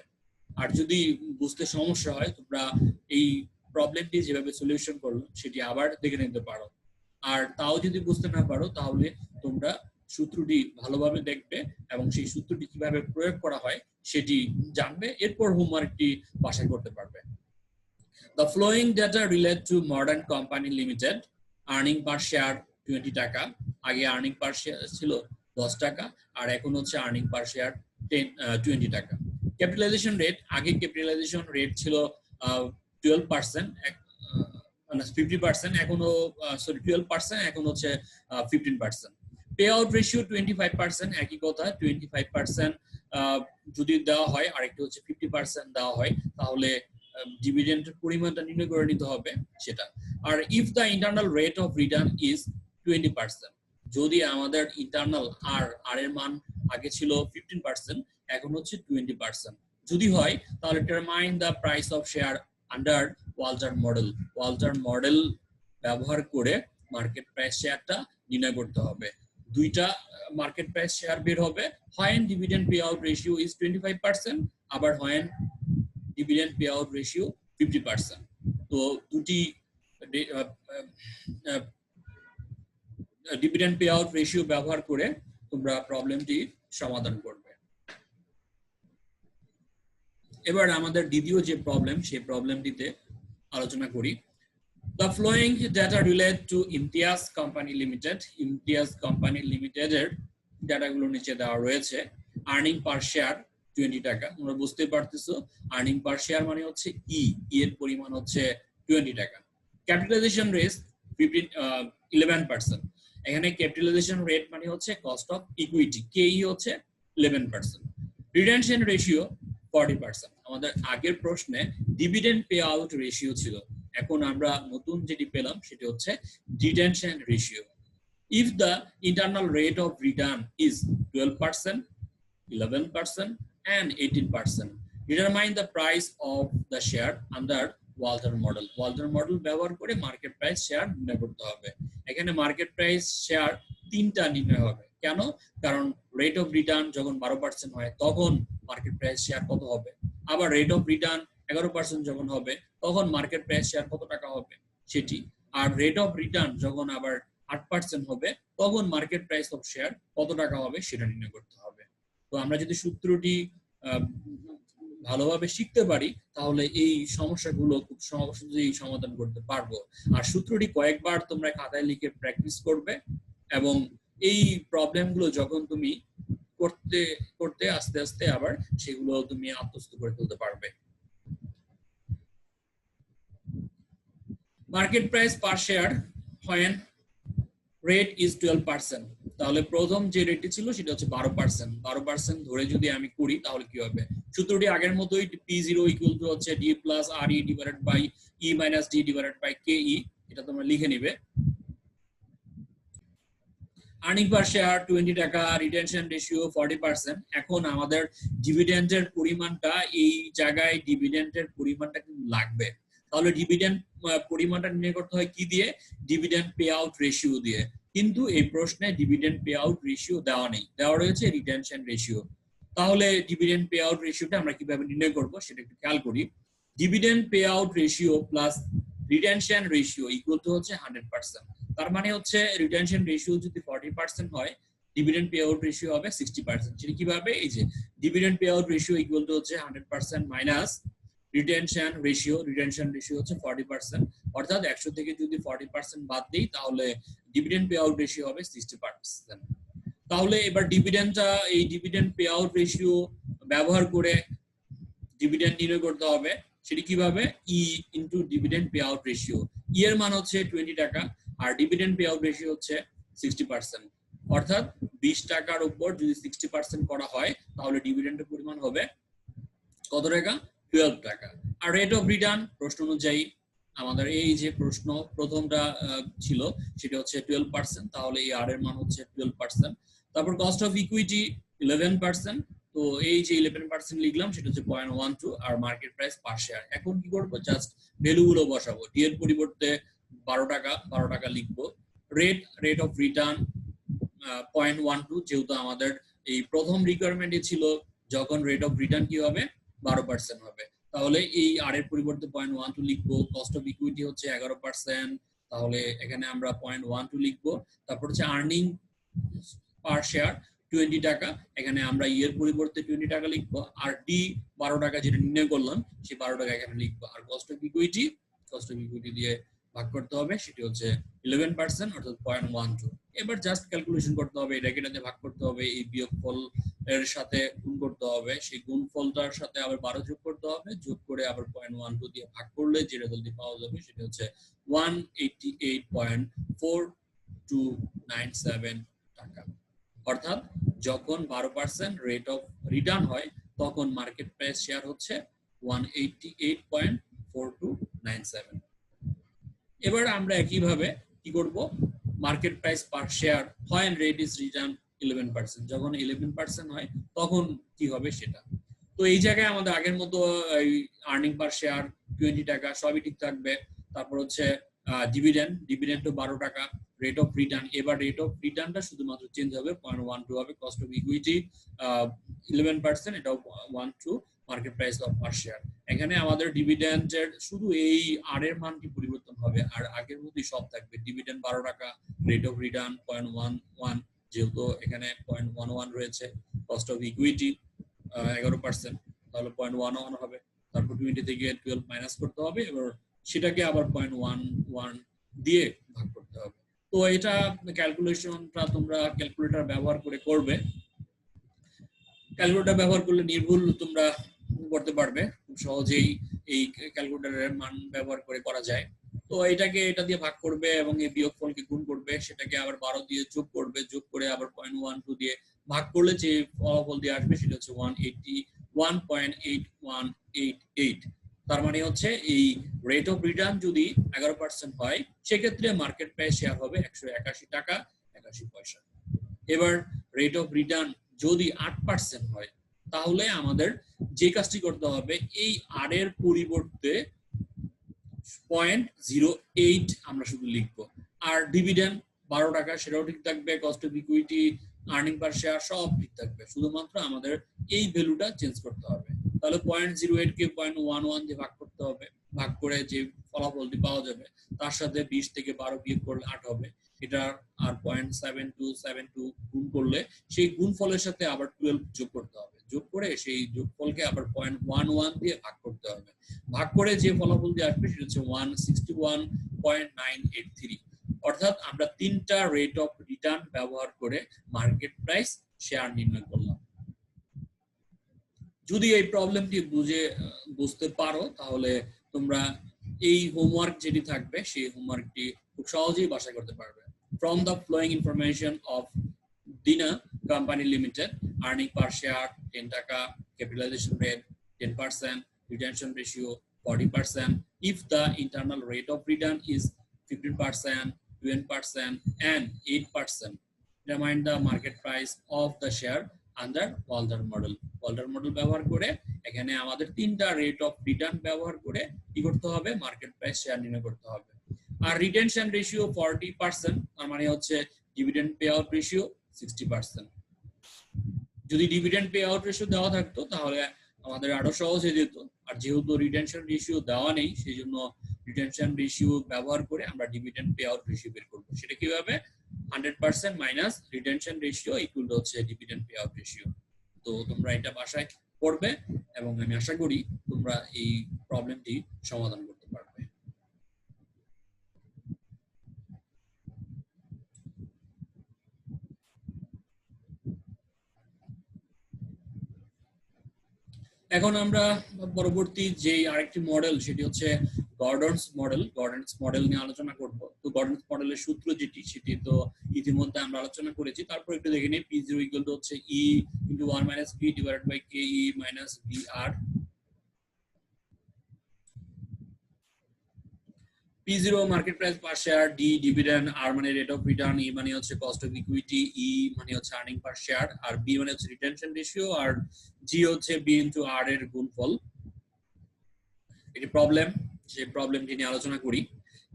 আর যদি বুঝতে সমস্যা হয় তোমরা এই প্রবলেমটি যেভাবে সলিউশন করলো সেটি আবার দেখে নিতে পারো। আর তাও যদি বুঝতে না পারো তাহলে তোমরা সূত্রটি ভালোভাবে দেখবে এবং সেই সূত্রটি কিভাবে প্রয়োগ করা হয় সেটি জানবে, এরপর হোমওয়ার্কটি বাসায় করতে পারবে। The following data relate to Modern Company Limited. Earning per share 20 টাকা, আগে আর্নিং পার শেয়ার ছিল 10 টাকা আর এখন হচ্ছে আর্নিং পার শেয়ার 20 টাকা। ক্যাপিটালাইজেশন রেট, আগে ক্যাপিটালাইজেশন রেট ছিল 12%, 50%, এখনো 12%, এখন হচ্ছে 15%। পে আউট রেশিও 25%, একই কথা 25% যদি দেওয়া হয় আর একটু হচ্ছে 50% দেওয়া হয় তাহলে ডিভিডেন্ডের পরিমাণটা নির্ণয় করে নিতে হবে সেটা। আর if the internal rate of return is 20%, যদি আমাদের ইন্টারনাল আর এর মান আগে ছিল 15% এখন হচ্ছে 20% যদি হয় তাহলে determine the price of share under Walter model ব্যবহার করে মার্কেট প্রাইস শেয়ারটা নির্ণয় করতে হবে। দুইটা মার্কেট প্রাইস শেয়ার বের হবে, when dividend payout ratio is 25%, আবার when dividend payout ratio 50%। তো দুটি ডিভিডেন্ড পে আউট রেশিও ব্যবহার করে তোমরা প্রবলেমটি সমাধান করবে। এবার আমাদের দ্বিতীয় যে প্রবলেম সেই প্রবলেমটিতে আলোচনা করি। The following data relate to Imtiaz company limited. Imtiaz company লিমিটেডের ডাটাগুলো নিচে দেওয়া রয়েছে। আর্নিং পার শেয়ার 20 টাকা, তোমরা বুঝতে পারতেছো আর্নিং পার শেয়ার মানে হচ্ছে এর পরিমাণ হচ্ছে 20 টাকা। ক্যাপিটালাইজেশন রেট 11%, এখানে ক্যাপিটালাইজেশন রেট মানে হচ্ছে কস্ট অফ ইকুইটি, কেই হচ্ছে 11%। রিটেনশন রেশিও 40%, আমাদের আগের প্রশ্নে ডিভিডেন্ড পে আউট রেশিও ছিল, এখন আমরা নতুন যেটি পেলাম সেটি হচ্ছে retention ratio. If the internal rate of return is 12%, 11%, and 18%, determine the price of the share under Walton model. Walton model ব্যবহার করে মার্কেট প্রাইস শেয়ার নির্ণয় করতে হবে। এখানে মার্কেট প্রাইস শেয়ার তিনটা নির্ণয় হবে। কেন? কারণ রেট অফ রিটার্ন যখন 12% হয় তখন মার্কেট প্রাইস শেয়ার কত হবে, আবার রেট অফ রিটার্ন 11% যখন হবে তখন মার্কেট প্রাইস শেয়ার কত টাকা হবে সেটি, আর রেট অফ রিটার্ন যখন আবার 8% হবে তখন মার্কেট প্রাইস অফ শেয়ার কত টাকা হবে সেটা নির্ণয় করতে হবে। তো আমরা যদি সূত্রটি ভালোভাবে শিখতে পারি তাহলে এই সমস্যাগুলো খুব সহজেই সমাধান করতে পারবো। আর সূত্রটি কয়েকবার তোমরা খাতায় লিখে প্র্যাকটিস করবে এবং এই প্রবলেমগুলো যখন তুমি করতে করতে আস্তে আস্তে আবার সেগুলো তুমি আত্মস্থ করে ফেলতে পারবে। Market price per share when rate is 12%, তাহলে প্রথম যে রেটটি ছিল সেটা হচ্ছে 12%। 12% ধরে যদি আমি করি তাহলে কি হবে? সূত্রটি আগের মতোই, P0 ইকুয়াল টু হচ্ছে D plus RE divided by E minus D divided by KE। এটা তোমরা লিখে নিবে। আর্নিং পার শেয়ার 20 টাকা, রিটেনশন রেশিও 40%। এখন আমাদের ডিভিডেন্ডের পরিমাণটা, এই জায়গায় ডিভিডেন্ডের পরিমাণটা কিন্তু লাগবে। তাহলে ডিভিডেন্ড পরিমাণটা নির্ণয় করতে হয় কি দিয়ে? ডিভিডেন্ড পে আউট রেশিও দিয়ে। কিন্তু এই প্রশ্নে ডিভিডেন্ড পে আউট রেশিও দেওয়া নেই, দেওয়া রয়েছে রিটেনশন রেশিও। তাহলে ডিভিডেন্ড পে আউট রেশিওটা আমরা কিভাবে নির্ণয় করব সেটা একটু খেয়াল করি। Dividend pay out ratio plus retention ratio equal to হচ্ছে 100%। তার মানে হচ্ছে রিটেনশন রেশিও যদি 40% হয়, ডিভিডেন্ড পে আউট রেশিও হবে 60%। সেটা কিভাবে? এই যে dividend pay out ratio equal to হচ্ছে 100% minus retention ratio. Retention ratio হচ্ছে 40%, অর্থাৎ 100 থেকে যদি 40% বাদ দেই তাহলে ডিভিডেন্ড পে আউট রেশিও হবে 60%। তাহলে এবার ডিভিডেন্ডটা, এই ডিভিডেন্ড পে আউট রেশিও ব্যবহার করে ডিভিডেন্ড নির্ণয় করতে হবে। সেটি কিভাবে? E into dividend pay out ratio. E এর মান হচ্ছে 20 টাকা আর ডিভিডেন্ড পে আউট রেশিও হচ্ছে 60%, অর্থাৎ 20 টাকার উপর যদি 60% করা হয় তাহলে ডিভিডেন্ডের পরিমাণ হবে কত টাকা? 12 টাকা। আর রেট অফ রিটার্ন প্রশ্ন অনুযায়ী আমাদের এই যে প্রশ্ন প্রথমটা ছিল সেটা হচ্ছে 12%, তাহলে এই আর এর মান হচ্ছে 12%। তারপর কস্ট অফ ইকুইটি 11%, তো এই যে 11% লিখলাম সেটা হচ্ছে 0.12 আর মার্কেট প্রাইস পার শেয়ার। এখন কি করব? জাস্ট ভ্যালুগুলো বসাবো। ডি এর পরিবর্তে 12 টাকা লিখবো। রেট অফ রিটার্ন 0.12, যেহেতু আমাদের এই প্রথম রিকোয়ারমেন্টে ছিল যখন রেট অফ রিটার্ন কি হবে? 12% হবে, তাহলে এই আর এর পরিবর্তে 0.12 লিখবো। কস্ট অফ ইকুইটি হচ্ছে 11%, তাহলে এখানে আমরা 0.12 লিখবো। তারপর হচ্ছে আর্নিং পার শেয়ার 20 টাকা, এখানে আমরা এর পরিবর্তে 20 টাকা লিখবো। আর ডি 12 টাকা যেটা নির্ণয় করলাম সেই 12 টাকা এখানে লিখবো। আর কস্ট অফ ইকুইটি দিয়ে ভাগ করতে হবে, সেটি হচ্ছে 11%, অর্থাৎ 0.12। এবার জাস্ট ক্যালকুলেশন করতে হবে, এটাকে এটাতে ভাগ করতে হবে, এই বিয়োগফল এর সাথে গুণ করতে হবে, সেই গুণফলটার সাথে আবার 12 যোগ করতে হবে, যোগ করে আবার 0.12 দিয়ে ভাগ করলে যে রেজাল্টটি পাওয়া যাবে সেটা হচ্ছে 188.4297 টাকা। অর্থাৎ যখন 12% রেট অফ রিটার্ন হয় তখন মার্কেট প্রাইস শেয়ার হচ্ছে 188.4297। এবার আমরা একইভাবে কি করব? Market price per share when rate is return 11%, যখন 11% হয় তখন কি হবে সেটা। তো এই জায়গায় আমাদের আগের মতো আর্নিং পার শেয়ার 20 টাকা সবই ঠিক থাকবে। তারপর হচ্ছে ডিভিডেন্ডও 12 টাকা। রেট অফ রিটার্ন, এবার রেট অফ রিটার্নটা শুধুমাত্র চেঞ্জ হবে, 0.12 হবে। কস্ট অফ ইকুইটি 11%, এটাও 12 market price of per share. এখানে আমাদের ডিভিডেন্ডের শুধু এই আর এর মানটি পরিবর্তন হবে, আর আগের মতোই সব থাকবে। ডিভিডেন্ড 12 টাকা, রেট অফ রিটার্ন 0.11, যেহেতু এখানে 0.11 রয়েছে। কস্ট অফ ইকুইটি 11%, তাহলে 0.11 হবে। তারপর 20 থেকে 12 মাইনাস করতে হবে, এবার সেটাকে আবার 0.11 দিয়ে ভাগ করতে হবে। তো এটা ক্যালকুলেশনটা তোমরা ক্যালকুলেটর ব্যবহার করে করবে। ক্যালকুলেটর ব্যবহার করলে নির্ভুল তোমরা করতে পারবে খুব সহজেই। এই ক্যালকুলেটরের মান ব্যবহার করে করা যায়। তো এটাকে এটা দিয়ে ভাগ করবে এবং এই বিয়োগফলকে গুণ করবে, সেটাকে আবার 12 দিয়ে যোগ করবে, যোগ করে আবার 0.12 দিয়ে ভাগ করলে যে ফলাফল দিয়ে আসবে সেটা হচ্ছে 181.8188। তার মানে হচ্ছে এই রেট অফ রিটার্ন যদি 11% হয় সেক্ষেত্রে মার্কেট প্রাইস শেয়ার হবে 181 টাকা পয়সা। এবার রেট অফ রিটার্ন যদি 8% হয় তাহলে আমাদের যে কাজটি করতে হবে এই আর এর পরিবর্তে 0.08 আমরা শুধু লিখবো। আর ডিভিডেন্ড 12 টাকা সেটাও ঠিক থাকবে, cost of equity, earning per share সব ঠিক থাকবে, শুধুমাত্র আমাদের এই ভ্যালুটা চেঞ্জ করতে হবে। তাহলে 0.08 কে 0.11 দিয়ে ভাগ করতে হবে, ভাগ করে যে ফলাফলটি পাওয়া যাবে তার সাথে 20 থেকে 12 বিয়োগ করলে 8 হবে, এটা আর 0.7272 গুণ করলে সেই গুণফলের সাথে আবার 12 যোগ করতে হবে, যোগ করে সেই যোগফলকে আবার 0.11 দিয়ে ভাগ করতে হবে, ভাগ করে যে ফলাফলটি আসবে সেটা হচ্ছে 161.983। অর্থাৎ আমরা তিনটা রেট অফ রিটার্ন ব্যবহার করে মার্কেট প্রাইস শেয়ার নির্ণয় করলাম। যদি এই প্রবলেমটি বুঝতে পারো তাহলে তোমরা এই হোমওয়ার্ক যেটি থাকবে সেই হোমওয়ার্কটি খুব সহজেই বাসায় করতে পারবে। From the flowing information of Dina Company Limited, earning per share 10 টাকা, capitalization rate 10%, retention ratio 40%. If the internal rate of return is 15%, 20%, and 8%, determine the market price of the share under Walter model. Walter model ব্যবহার করে এখানে আমাদের তিনটা rate of return ব্যবহার করে কি করতে হবে, মার্কেট প্রাইস শেয়ার নির্ণয় করতে হবে। আর রিটেনশন রেশিও 40%, তার মানে হচ্ছে ডিভিডেন্ড পে আউট রেশিও 60%। যদি ডিভিডেন্ড পে আউট রেশিও দেওয়া থাকতো তাহলে আমাদের আরো সহজ হয়ে যেত, আর যেহেতু রিটেনশন রেশিও দেওয়া নেই সেই জন্য রিটেনশন রেশিও ব্যবহার করে আমরা ডিভিডেন্ড পে আউট রেশিও বের করব। সেটা কিভাবে, 100% minus retention ratio equal to হচ্ছে ডিভিডেন্ড পে আউট রেশিও। তো তোমরা এটা বাসায় পড়বে এবং আমি আশা করি তোমরা এই প্রবলেমটি সমাধান করতে পারবে। এখন আমরা পরবর্তী যে আরেকটি মডেল সেটি হচ্ছে গর্ডনস মডেল। গর্ডনস মডেল নিয়ে আলোচনা করব। তো গর্ডনস মডেলের সূত্র যেটি সেটি তো ইতিমধ্যে আমরা আলোচনা করেছি, তারপর একটু দেখে নিই। P0 ইকুয়াল টু হচ্ছে E into 1 minus B divided by KE minus BR। P0 market price per share, D dividend, R মানে রেট অফ রিটার্ন, E মানে হচ্ছে কস্ট অফ ইকুইটি, E মানে হচ্ছে আর্নিং পার শেয়ার, আর B মানে হচ্ছে retention ratio, আর G হচ্ছে B ইনটু R এর গুণফল। এটি প্রবলেম, যে প্রবলেমটি নিয়ে আলোচনা করি।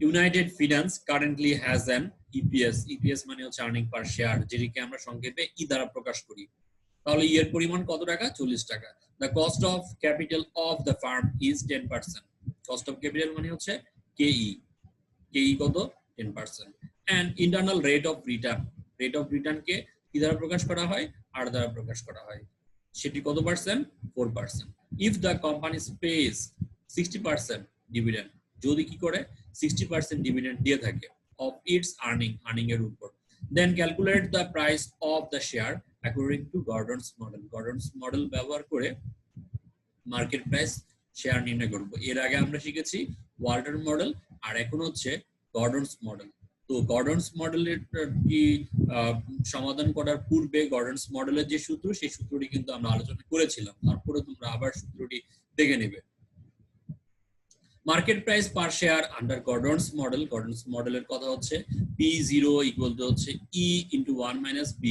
United finance currently has an EPS, EPS মানে হচ্ছে আর্নিং পার শেয়ার, যেটিকে আমরা সংক্ষেপে ই দ্বারা প্রকাশ করি। তাহলে ই এর পরিমাণ কত টাকা, 40 টাকা। The cost of capital of the firm is 10%। Cost of capital মানে হচ্ছে কেই, কেই কত, 10%। And internal rate of return, rate of return কে কি দ্বারা প্রকাশ করা হয়, আর দ্বারা প্রকাশ করা হয়, সেটি কত percent, 4%। If the company page 60% dividend, যদি কি করে 60% ডিভিডেন্ড দিয়ে থাকে অফ ইটস আর্নিং এর উপর, then calculate the price of the share according to Gordon's model. Gordon's model ব্যবহার করে মার্কেট প্রাইস শেয়ার নির্ণয় করব। এর আগে আমরা শিখেছি ওয়াল্টার মডেল, আর এখন হচ্ছে গর্ডনস মডেল। তো গর্ডনস মডেলের কি সমাধান করার পূর্বে গর্ডনস মডেলের যে সূত্র সেই সূত্রটি কিন্তু আমরা আলোচনা করেছিলাম, তারপরে তোমরা আবার সূত্রটি দেখে নেবে। Market price per share under Gordon's model, Gordon's মডেলের কথা হচ্ছে P0 ইকুয়াল টু হচ্ছে E into 1 minus B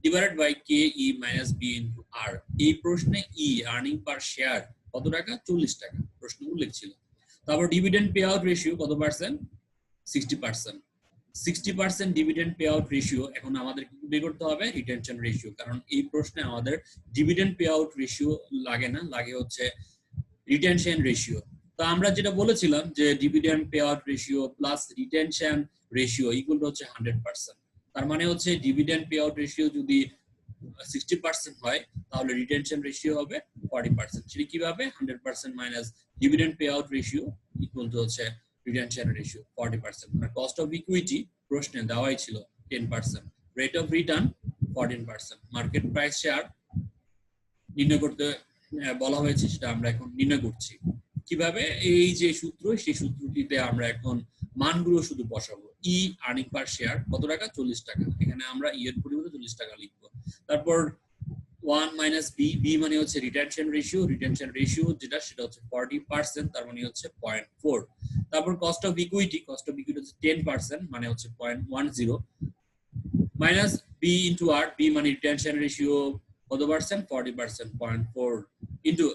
divided by KE minus B into R। এই প্রশ্নে E আর্নিং পার শেয়ার কত টাকা, 40 টাকা প্রশ্ন উল্লেখ ছিল। তারপর ডিভিডেন্ড পে আউট রেশিও কত percent, 60%। 60% dividend pay out ratio, এখন আমাদের কি বের করতে হবে, রিটেনশন রেশিও, কারণ এই প্রশ্নে আমাদের ডিভিডেন্ড পে আউট রেশিও লাগে না, লাগে হচ্ছে রিটেনশন রেশিও। তো আমরা যেটা বলেছিলাম যে dividend pay out ratio plus retention ratio equal to হচ্ছে 100%। তার মানে হচ্ছে ডিভিডেন্ড পে আউট রেশিও যদি 60% হয় তাহলে রিটেনশন রেশিও হবে 40%। সেটা কিভাবে, 100% minus dividend pay out ratio equal to হচ্ছে রিটেনশন রেশিও 40%। আর কস্ট অফ ইকুইটি প্রশ্নে দেওয়াই ছিল 10%, rate of return 14%, market price share নির্ণয় করতে বলা হয়েছে, সেটা আমরা এখন নির্ণয় করছি। কিভাবে, এই যে সূত্র সেই সূত্রটিতে আমরা এখন মানগুলো শুধু বসাবো। ই আর্নিং পার শেয়ার কত টাকা, 40 টাকা, এখানে আমরা ই এর পরিবর্তে 40 টাকা লিখবো। তারপর 1 মাইনাস বি, বি মানে হচ্ছে রিটেনশন রেশিও, রিটেনশন রেশিও যেটা সেটা হচ্ছে 40%, তার মানে হচ্ছে 0.4। তারপর cost of equity, cost of equity হচ্ছে 10%, মানে হচ্ছে 0.10। মাইনাস বি ইন্টু আর, বি মানে রিটেনশন রেশিও কত পার্সেন্ট, 40%, 0.4 ইন্টু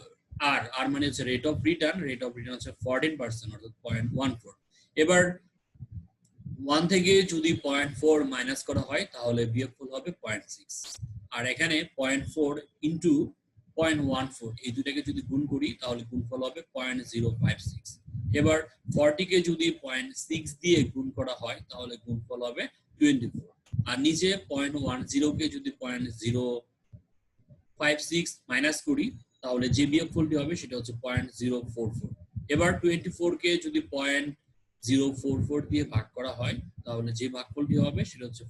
আর, আর মানে হচ্ছে rate of return, rate of return হচ্ছে 14% অর্থাৎ 0.14। এবার 1 থেকে যদি 0.4 মাইনাস করা হয় তাহলে বিয়োগফল হবে 0.6, আর এখানে 0.4 ইন্টু 0.14 এই দুটাকে যদি গুণ করি তাহলে গুণফল হবে 0.056। এবার 40 কে যদি 0.6 দিয়ে গুণ করা হয় তাহলে গুণফল হবে 24, আর নিচে 0.10 কে যদি 0.056 মাইনাস করি তাহলে যে বিয়োগফলটি হবে সেটা হচ্ছে 0.044। এবার 24 কে যদি 0.044 দিয়ে ভাগ করা হয় তাহলে যে ভাগফলটি হবে সেটা হচ্ছে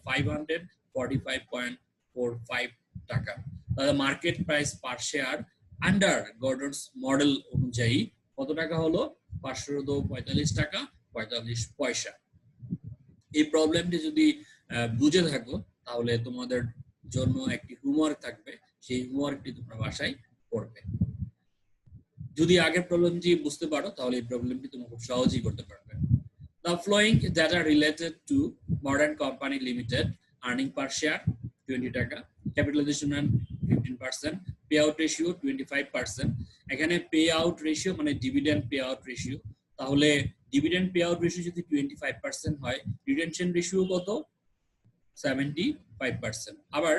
545.45 টাকা। তাহলে market price per share under Gordon's model অনুযায়ী কত টাকা হলো, 545 টাকা 45 পয়সা। এই প্রবলেমটি যদি বুঝে থাকো তাহলে তোমাদের জন্য একটি হোমওয়ার্ক থাকবে, সেই হোমওয়ার্কটি তোমরা বাসায় করবে। যদি আগের প্রবলেমটি বুঝতে পারো তাহলে এই প্রবলেমটি তোমরা খুব সহজেই করতে পারবে। The following data related to Modern Company Limited, earning per share 20 টাকা, capitalization 15%, payout ratio 25%। এখানে payout ratio মানে dividend payout ratio, তাহলে dividend payout ratio যদি 25% হয়, retention ratio কত, 75%। আবার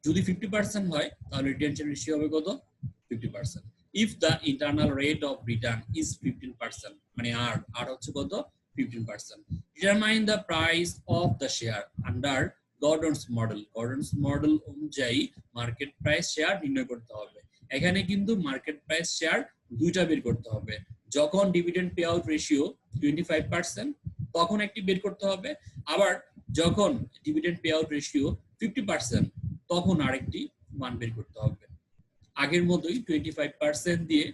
যদি 50% হয় তাহলে retention ratio হবে কত, 50%। If the internal rate of return is 15%, মানে আর হচ্ছে কত, 15%. Determine the price of the share under Gordon's model. Gordon's model অনুযায়ী মার্কেট প্রাইস শেয়ার নির্ণয় করতে হবে। এখানে কিন্তু মার্কেট প্রাইস শেয়ার দুইটা বের করতে হবে। যখন ডিভিডেন্ড পে আউট রেশিও 25% তখন একটি বের করতে হবে, আবার যখন ডিভিডেন্ড পে আউট রেশিও 50% তখন আরেকটি মান বের করতে হবে। আগের মতোই 25% দিয়ে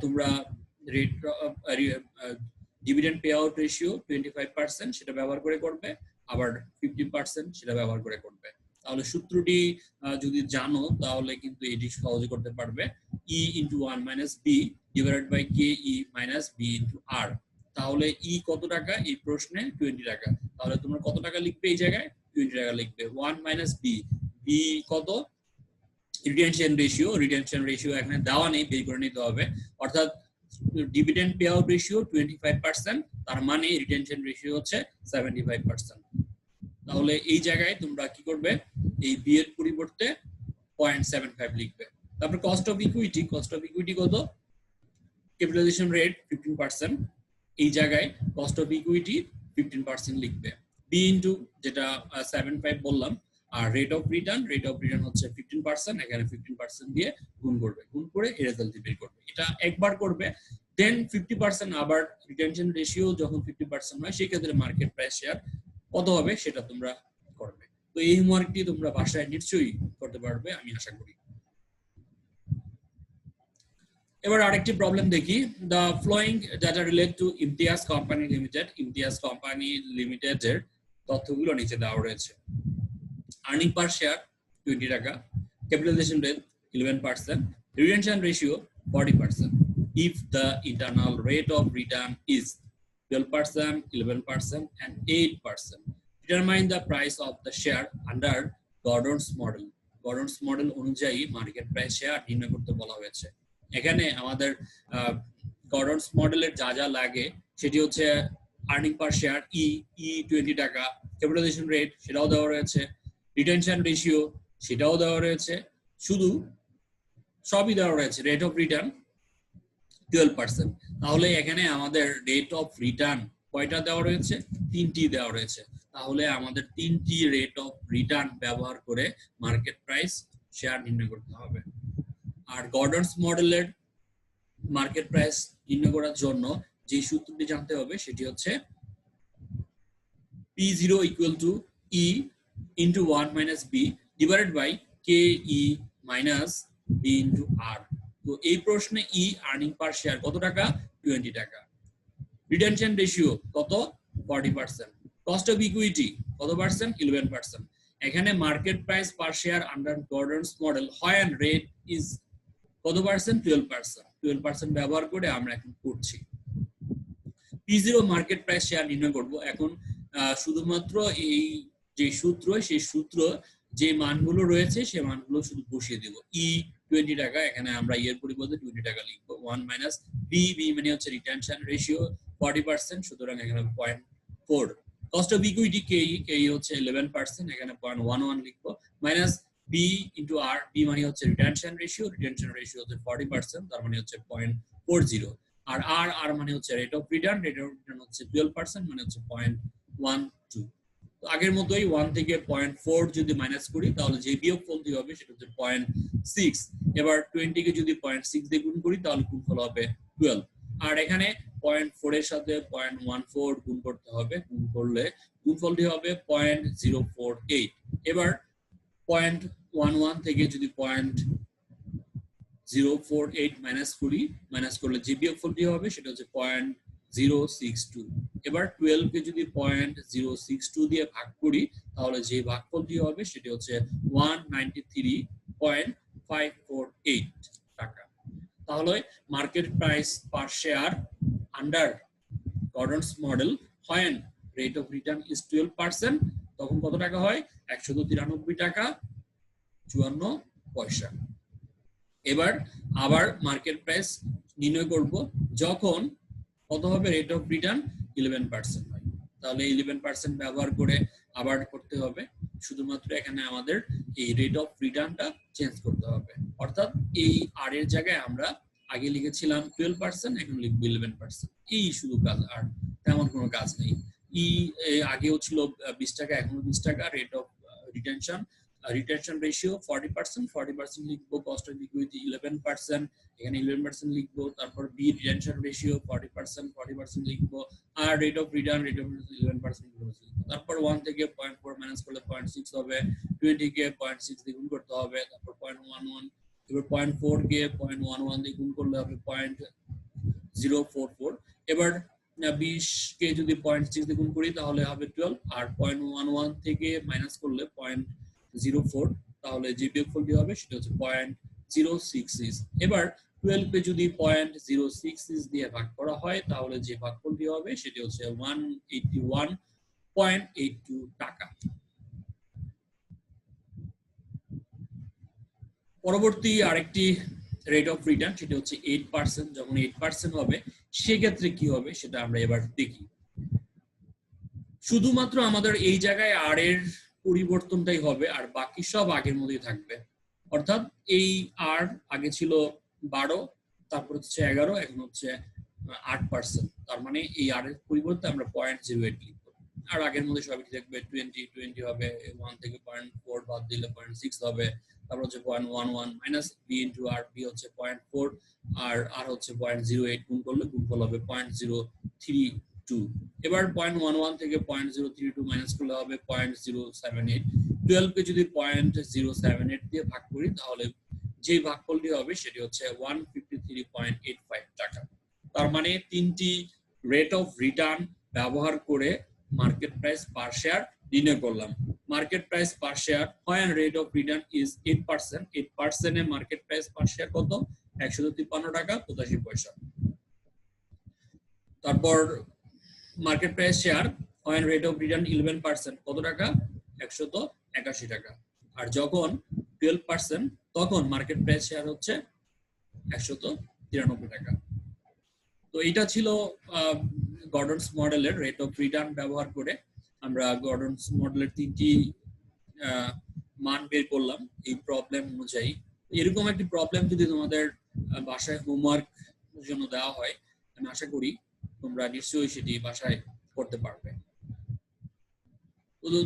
তোমরা rate dividend pay out ratio 25% সেটা ব্যবহার করে করবে, আবার 50% সেটা ব্যবহার করে করবে। তাহলে সূত্রটি যদি জানো তাহলে কিন্তু এটি সহজে করতে পারবে। E into 1 minus B divided by KE minus B into R। তাহলে E কত টাকা, এই প্রশ্নে 20 টাকা, তাহলে তোমরা কত টাকা লিখবে এই জায়গায়, 20 টাকা লিখবে। 1 minus B, B কত, রিটেনশন রেশিও এখানে দেওয়া নেই, বের করে নিতে হবে। অর্থাৎ ডিভিডেন্ড পে আউট রেশিও 25%, তার মানে রিটেনশন রেশিও হচ্ছে 75%। তাহলে এই জায়গায় তোমরা কি করবে, এই বি এর পরিবর্তে 0.75 লিখবে। তারপর কস্ট অফ ইকুইটি কত, ক্যাপিটালাইজেশন রেট 15%, এই জায়গায় কস্ট অফ ইকুইটি 15% লিখবে। বি ইনটু যেটা 75 বললাম, আর রেট অফ রিটার্ন হচ্ছে 15%, এখানে 15% দিয়ে গুণ করবে, গুণ করে এই রেজাল্টটি বের করবে। এটা একবার করবে, দেন 50% আবার রিটেনশন রেশিও যখন 50% হয় সেই ক্ষেত্রে মার্কেট প্রাইস শেয়ার কত হবে সেটা তোমরা করবে। তো এই হোমওয়ার্কটি তোমরা বাসায় নিশ্চয়ই করতে পারবে আমি আশা করি। এবার আরেকটি প্রবলেম দেখি। The following data relate to Imtiaz company limited. Imtiaz company লিমিটেডের তথ্যগুলো নিচে দেওয়া রয়েছে। Earning per share 20 টাকা, capitalization rate 11%, retention ratio 40%. If the internal rate of return is 12%, 11%, and 8%, determine the price of the share under Gordon's model. Gordon's model অনুযায়ী market price share নির্ণয় করতে বলা হয়েছে। এখানে আমাদের গর্ডনস মডেলের যা যা লাগে সেটি হচ্ছে আর্নিং পার শেয়ার ই 20 টাকা, ক্যাপিটালাইজেশন রেট সেটাও দেওয়া রয়েছে, রিটেনশন রেশিও সেটাও দেওয়া রয়েছে, শুধু সবই দেওয়া রয়েছে রেট অফ রিটার্ন 12%। তাহলে এখানে আমাদের রেট অফ রিটার্ন কয়টা দেওয়া রয়েছে, 3টি দেওয়া রয়েছে। তাহলে আমাদের 3টি রেট অফ রিটার্ন ব্যবহার করে মার্কেট প্রাইস শেয়ার নির্ণয় করতে হবে। আর গর্ডনস মডেলের মার্কেট প্রাইস নির্ণয় করার জন্য যে সূত্রটি জানতে হবে সেটি হচ্ছে P0 equal to E into 1 minus B divided by KE minus B into R। তো এই প্রশ্নে E আর্নিং পার শেয়ার কত টাকা, 20 টাকা, রিটেনশন রেশিও কত, 40%, কস্ট অফ ইকুইটি কত পার্সেন্ট, 11%। এখানে market price per share under Gordon's model হয় and রেট ইজ কত পার্সেন্ট, 12% ব্যবহার করে আমরা এখন করছি। P0 মার্কেট প্রাইস শেয়ার নির্ণয় করব। এখন শুধুমাত্র এই যে সূত্র, সেই সূত্র যে মানগুলো রয়েছে সেই মানগুলো শুধু বসিয়ে দেব। ই 20 টাকা, এখানে আমরা এর পরিবর্তে 20 টাকা লিখবো। 1 মাইনাস বি, বি মানে হচ্ছে রিটেনশন রেশিও 40%, সুতরাং এখানে 0.4। কস্ট অফ ইকুইটি কে, কে হচ্ছে 11%, এখানে 0.11 লিখবো। মাইনাস বি ইন্টু আর, বি মানে হচ্ছে রিটেনশন রেশিও, রিটেনশন রেশিও হচ্ছে 40%, তার মানে হচ্ছে 0.40। আর আর আর মানে হচ্ছে rate of return, rate of return হচ্ছে 12%, মানে হচ্ছে 0.12। তো আগের মতোই 1 থেকে 0.4 যদি মাইনাস করি তাহলে যে বিয়োগফলটি হবে সেটা হচ্ছে 0.6। এবার 20 কে যদি 0.6 দিয়ে গুণ করি তাহলে গুণফল হবে 12। আর এখানে 0.4 এর সাথে 0.14 গুণ করতে হবে, গুণ করলে গুণফলটি হবে 0.048। এবার 0.11 থেকে যদি 0.048 মাইনাস করি, মাইনাস করলে যে বিয়োগফলটি হবে সেটা হচ্ছে 0.062। এবার 12 কে যদি 0.062 দিয়ে ভাগ করি তাহলে যে ভাগফলটি হবে সেটি হচ্ছে 193.548 টাকা। তাহলে market price per share under Gordon's model when rate of return is 12%, তখন কত টাকা হয়? 193 টাকা 54 পয়সা। এবার আবার মার্কেট প্রাইস নির্ণয় করব যখন কত হবে? রেট অফ রিটার্ন 11% হয়। তাহলে 11% ব্যবহার করে আবার করতে হবে, শুধুমাত্র এখানে আমাদের এই রেট অফ রিটার্নটা চেঞ্জ করতে হবে। অর্থাৎ এই আর এর জায়গায় আমরা আগে লিখেছিলাম 12%, এখন লিখব 11%। এই শুধু কাজ, আর তেমন কোনো কাজ নেই। ই আগেও ছিল 20 টাকা, এখনো 20 টাকা। রেট অফ রিটেনশন রেশিও 40% লিখবো। কস্ট অফ ইকুইটি 11%, এখানে 11% লিখবো। তারপর বি রিটেনশন রেশিও 40% লিখবো। আর রেট অফ রিটার্ন 11% লিখবো। তারপর 1 থেকে 0.4 মাইনাস করলে 0.6 হবে। 20 কে 0.6 দিয়ে গুণ করতে হবে, তারপর 0.11। এবার 0.4 কে 0.11 দিয়ে গুণ করলে হবে 0.044। এবার 20 কে যদি 0.6 দিয়ে গুণ করি তাহলে হবে 12। আর 0.11 থেকে মাইনাস করলে 0.04, তাহলে যে বিয়োগফলটি হবে সেটা হচ্ছে 0.066। এবার 12 কে যদি 0.066 দিয়ে ভাগ করা হয় তাহলে যে ভাগফলটি হবে সেটি হচ্ছে 181.82 টাকা। পরবর্তী আরেকটি রেট অফ রিটার্ন সেটা হচ্ছে 8%। যখন 8% হবে সেক্ষেত্রে কি হবে সেটা আমরা এবার দেখি। শুধুমাত্র আমাদের এই জায়গায় আর এর পরিবর্তনটাই হবে, আর বাকি সব আগের মতোই থাকবে। অর্থাৎ এই আর আগে ছিল 12, তারপর হচ্ছে 11, এখন হচ্ছে 8%। তার মানে এই আর এর পরিবর্তে আমরা 0.08 লিখবো। আর আগের মধ্যে সবই থাকবে। 20 হবে, 1 থেকে 0.4 বাদ দিলে 0.6 হবে। তারপর হচ্ছে 0.11 মাইনাস বি ইন্টু আর, বি হচ্ছে 0.4 আর আর হচ্ছে 0.08, গুণ করলে গুণফল হবে 0.032। এবার 0.11 থেকে 0.032 মাইনাস করলে হবে 0.078। 12 কে যদি 0.078 দিয়ে ভাগ করি তাহলে যে ভাগফলটি হবে সেটি হচ্ছে 153.85 টাকা। তার মানে তিনটি রেট অফ রিটার্ন ব্যবহার করে মার্কেট প্রাইস পার শেয়ার নির্ণয় করলাম। Market price per share when rate of return is 8%, 8% a market price per share কত? 153 টাকা 85 পয়সা। তারপর market price share when rate of return 11%, কত টাকা? 181 টাকা। আর যখন 12% তখন মার্কেট প্রাইস শেয়ার হচ্ছে 193 টাকা। তো এটা ছিল গর্ডনস মডেলের রেট অফ রিটার্ন ব্যবহার করে আমরা গর্ডনস মডেলের তিনটি মান বের করলাম এই প্রবলেম অনুযায়ী। এরকম একটি প্রবলেম যদি তোমাদের বাসায় হোমওয়ার্ক জন্য দেওয়া হয়, আমি আশা করি তোমরা নিশ্চয়ই সেটি বাসায় করতে পারবে।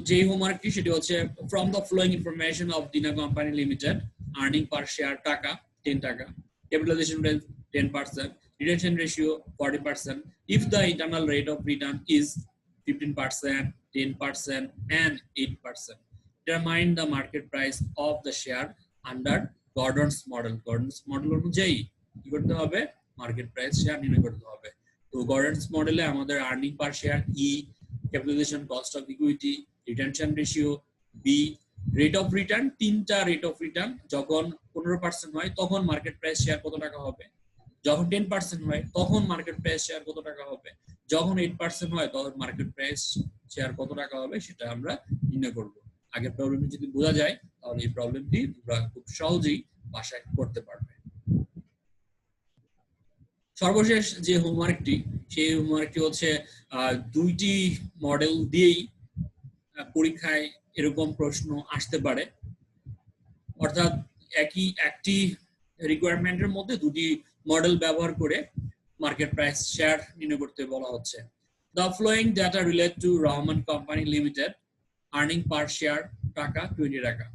যে হোমওয়ার্কটি সেটি হচ্ছে from the following information of Dina company limited, earning per share টাকা 10 টাকা, capitalization rate 10%, retention ratio 40%. If the internal rate of return is 15%, 10%, and 8%, determine the market price of the share under Gordon's model. Gordon's model অনুযায়ী কি করতে হবে? Market price share নির্ণয় করতে হবে। তো গর্ডনস মডেলে আমাদের earning per share E, capitalization cost of equity, retention ratio B, rate of return, তিনটা রেট অফ রিটার্ন যখন 15% হয় তখন মার্কেট প্রাইস শেয়ার কত টাকা হবে, যখন 10% হয় তখন মার্কেট প্রাইস শেয়ার কত টাকা হবে, যখন 8% হয় তখন মার্কেট প্রাইস শেয়ার কত টাকা হবে সেটা আমরা নির্ণয় করব। আগের প্রবলেমটি যদি বোঝা যায় তাহলে এই প্রবলেমটি তোমরা খুব সহজেই বাসায় করতে পারবে। সর্বশেষ যে হোমওয়ার্কটি, সেই হোমওয়ার্কটি হচ্ছে দুইটি মডেল দিয়েই পরীক্ষায় এরকম প্রশ্ন আসতে পারে, অর্থাৎ একটি রিকোয়ারমেন্টের মধ্যে দুটি মডেল ব্যবহার করে মার্কেট প্রাইস শেয়ার নির্ণয় করতে বলা হচ্ছে। The following data relate to Rahman Company Limited, earning per share টাকা 20 টাকা।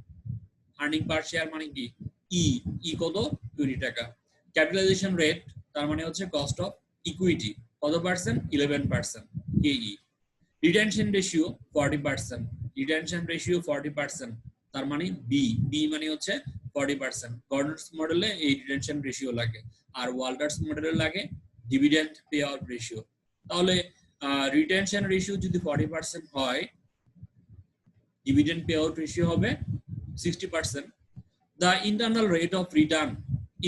আর্নিং পার শেয়ার মানে কি? ই কত? 20 টাকা। ক্যাপিটালাইজেশন রেট তার মানে হচ্ছে কস্ট অফ ইকুইটি, কত পার্সেন্ট? 11%, কেই। রিটেনশন রেশিও 40%, রিটেনশন রেশিও 40%, তার মানে বি মানে হচ্ছে 40%। গর্ডনস মডেলে এই রিটেনশন রেশিও লাগে, আর ওয়াল্টার্স মডেলে লাগে ডিভিডেন্ড পে আউট রেশিও। তাহলে রিটেনশন রেশিও যদি 40% হয়, ডিভিডেন্ড পে আউট রেশিও হবে 60%. The internal rate of return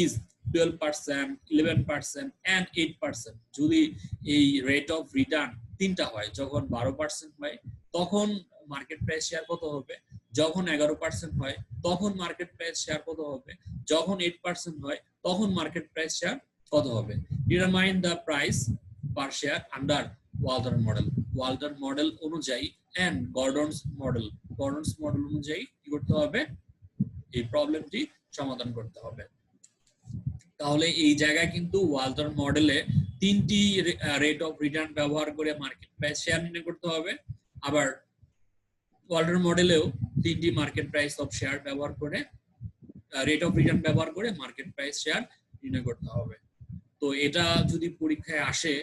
is 12%, 11% and 8%. যদি এই রেট অফ রিটার্ন তিনটা হয়, যখন 12% হয় তখন মার্কেট প্রাইস শেয়ার কত হবে, যখন 11% হয় তখন মার্কেট প্রাইস শেয়ার কত হবে, যখন 8% হয় তখন মার্কেট প্রাইস শেয়ার কত হবে। Determine the price per share under Walter model. Walter model অনুযায়ী এন্ড গর্ডনস মডেল অনুযায়ী কি করতে হবে? এই প্রবলেমটি সমাধান করতে হবে। তাহলে এই জায়গায় কিন্তু ওয়াল্টার মডেলে তিনটি রেট অফ রিটার্ন ব্যবহার করে মার্কেট প্রাইস শেয়ার নির্ণয় করতে হবে, আবার ওয়াল্টার মডেলেও তিনটি মার্কেট প্রাইস অফ শেয়ার ব্যবহার করে রেট অফ রিটার্ন ব্যবহার করে মার্কেট প্রাইস শেয়ার নির্ণয় করতে হবে। তো এটা যদি পরীক্ষায় আসে,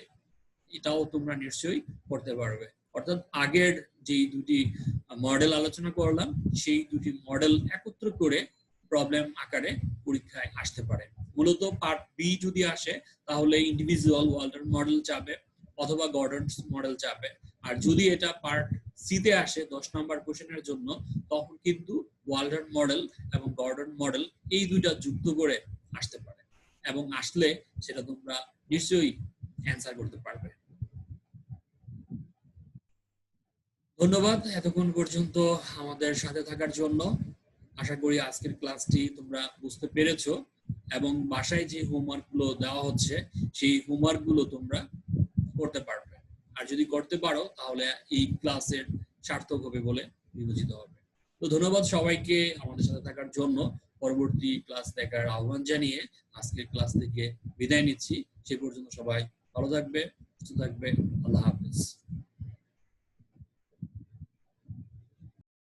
এটাও তোমরা নিশ্চয়ই করতে পারবে। অর্থাৎ আগের যে দুটি মডেল আলোচনা করলাম, সেই দুটি মডেল একত্র করে প্রবলেম আকারে পরীক্ষায় আসতে পারে। মূলত পার্ট বি যদি আসে তাহলে ইন্ডিভিজুয়াল ওয়াল্টার মডেল চাবে অথবা গর্ডনস মডেল চাবে, আর যদি এটা পার্ট সি তে আসে 10 নম্বর কোশ্চেনের জন্য, তখন কিন্তু ওয়াল্টার মডেল এবং গর্ডন মডেল এই দুইটা যুক্ত করে আসতে পারে, এবং আসলে সেটা তোমরা নিশ্চয়ই অ্যান্সার করতে পারবে। ধন্যবাদ এতক্ষণ পর্যন্ত আমাদের সাথে থাকার জন্য। আশা করি আজকের ক্লাসটি তোমরা বুঝতে পেরেছো এবং বাসায় যে হোমওয়ার্ক গুলো দেওয়া হচ্ছে সেই হোমওয়ার্ক গুলো তোমরা করতে পারবে, আর যদি করতে পারো তাহলে এই ক্লাসের সার্থক হবে বলে বিবেচিত হবে। তো ধন্যবাদ সবাইকে আমাদের সাথে থাকার জন্য। পরবর্তী ক্লাস দেখার আহ্বান জানিয়ে আজকের ক্লাস থেকে বিদায় নিচ্ছি। সে পর্যন্ত সবাই ভালো থাকবে, সুস্থ থাকবে। আল্লাহ হাফেজ।